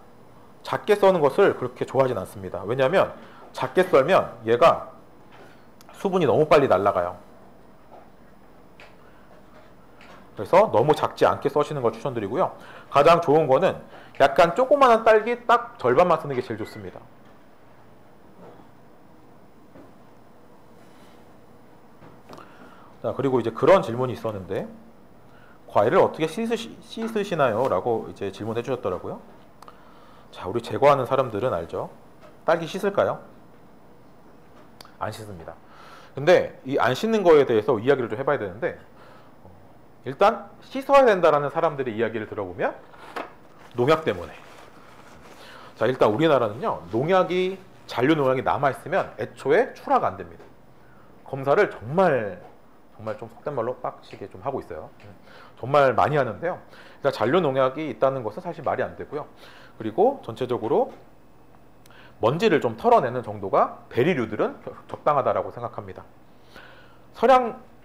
작게 써는 것을 그렇게 좋아하진 않습니다. 왜냐하면 작게 썰면 얘가 수분이 너무 빨리 날아가요. 그래서 너무 작지 않게 써시는 걸 추천드리고요. 가장 좋은 거는 약간 조그마한 딸기 딱 절반만 쓰는 게 제일 좋습니다. 자, 그리고 이제 그런 질문이 있었는데, 과일을 어떻게 씻으시나요? 라고 이제 질문해 주셨더라고요. 자, 우리 제과하는 사람들은 알죠? 딸기 씻을까요? 안 씻습니다. 근데 이 안 씻는 거에 대해서 이야기를 좀 해봐야 되는데, 일단 씻어야 된다라는 사람들의 이야기를 들어보면 농약 때문에. 자, 일단 우리나라는요, 농약이 잔류 농약이 남아있으면 애초에 출하가 안 됩니다. 검사를 정말 좀 속된 말로 빡시게 좀 하고 있어요. 정말 많이 하는데요. 일단 잔류 농약이 있다는 것은 사실 말이 안 되고요. 그리고 전체적으로 먼지를 좀 털어내는 정도가 베리류들은 적당하다라고 생각합니다.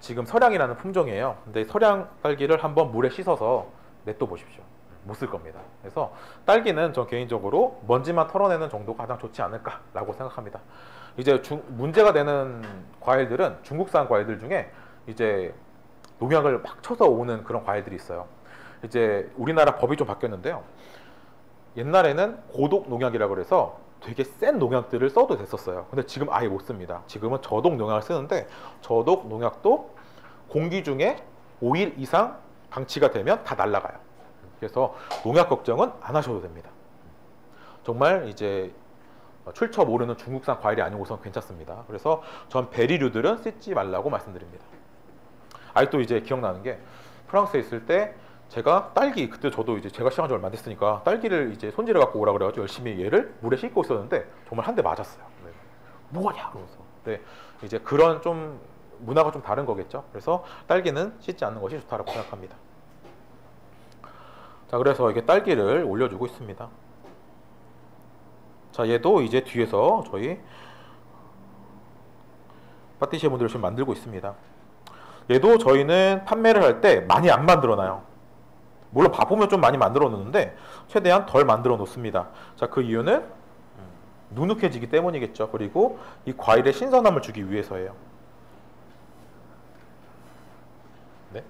지금 서량이라는 품종이에요. 근데 서량 딸기를 한번 물에 씻어서 냅둬 보십시오. 못 쓸 겁니다. 그래서 딸기는 전 개인적으로 먼지만 털어내는 정도가 가장 좋지 않을까라고 생각합니다. 이제 문제가 되는 과일들은 중국산 과일들 중에 이제 농약을 막 쳐서 오는 그런 과일들이 있어요. 이제 우리나라 법이 좀 바뀌었는데요. 옛날에는 고독 농약이라고 그래서 되게 센 농약들을 써도 됐었어요. 근데 지금 아예 못 씁니다. 지금은 저독 농약을 쓰는데, 저독 농약도 공기 중에 5일 이상 방치가 되면 다 날아가요. 그래서 농약 걱정은 안 하셔도 됩니다. 정말 이제 출처 모르는 중국산 과일이 아니고선 괜찮습니다. 그래서 전 베리류들은 씻지 말라고 말씀드립니다. 아직도 이제 기억나는 게, 프랑스에 있을 때 제가 딸기, 그때 저도 이제 제가 시작한 지 얼마 안 됐으니까 딸기를 이제 손질해 갖고 오라 그래가지고 열심히 얘를 물에 씻고 있었는데 정말 한 대 맞았어요. 네. 뭐하냐 그러면서. 네. 이제 그런 좀 문화가 좀 다른 거겠죠. 그래서 딸기는 씻지 않는 것이 좋다라고 생각합니다. 자, 그래서 이게 딸기를 올려주고 있습니다. 자, 얘도 이제 뒤에서 저희 파티시에 분들을 지금 만들고 있습니다. 얘도 저희는 판매를 할 때 많이 안 만들어 놔요. 물론 바쁘면 좀 많이 만들어 놓는데 최대한 덜 만들어 놓습니다. 자, 그 이유는 누눅해지기 때문이겠죠. 그리고 이 과일의 신선함을 주기 위해서예요. 네.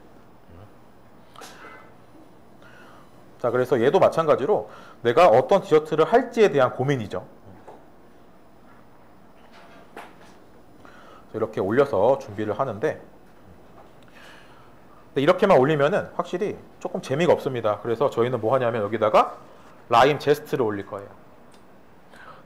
자, 그래서 얘도 마찬가지로 내가 어떤 디저트를 할지에 대한 고민이죠. 이렇게 올려서 준비를 하는데, 이렇게만 올리면은 확실히 조금 재미가 없습니다. 그래서 저희는 뭐 하냐면 여기다가 라임 제스트를 올릴 거예요.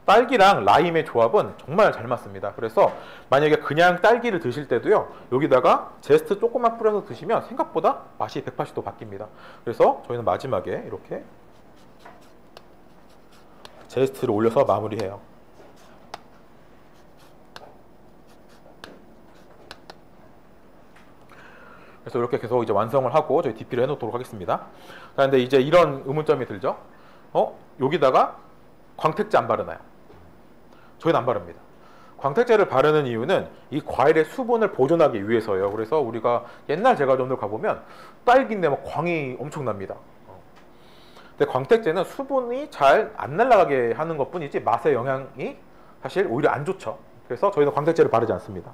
딸기랑 라임의 조합은 정말 잘 맞습니다. 그래서 만약에 그냥 딸기를 드실 때도요, 여기다가 제스트 조금만 뿌려서 드시면 생각보다 맛이 180도 바뀝니다. 그래서 저희는 마지막에 이렇게 제스트를 올려서 마무리해요. 그래서 이렇게 계속 이제 완성을 하고 저희 DP를 해놓도록 하겠습니다. 자, 근데 이제 이런 의문점이 들죠. 여기다가 광택제 안 바르나요? 저희는 안 바릅니다. 광택제를 바르는 이유는 이 과일의 수분을 보존하기 위해서예요. 그래서 우리가 옛날 제과점들 가보면 딸기인데 막 광이 엄청납니다. 근데 광택제는 수분이 잘 안 날아가게 하는 것 뿐이지 맛의 영향이 사실 오히려 안 좋죠. 그래서 저희는 광택제를 바르지 않습니다.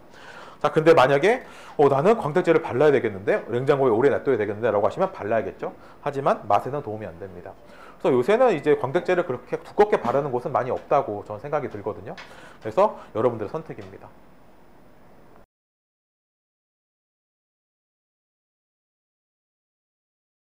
자, 근데 만약에 나는 광택제를 발라야 되겠는데, 냉장고에 오래 놔둬야 되겠는데 라고 하시면 발라야겠죠. 하지만 맛에는 도움이 안 됩니다. 그래서 요새는 이제 광택제를 그렇게 두껍게 바르는 곳은 많이 없다고 저는 생각이 들거든요. 그래서 여러분들의 선택입니다.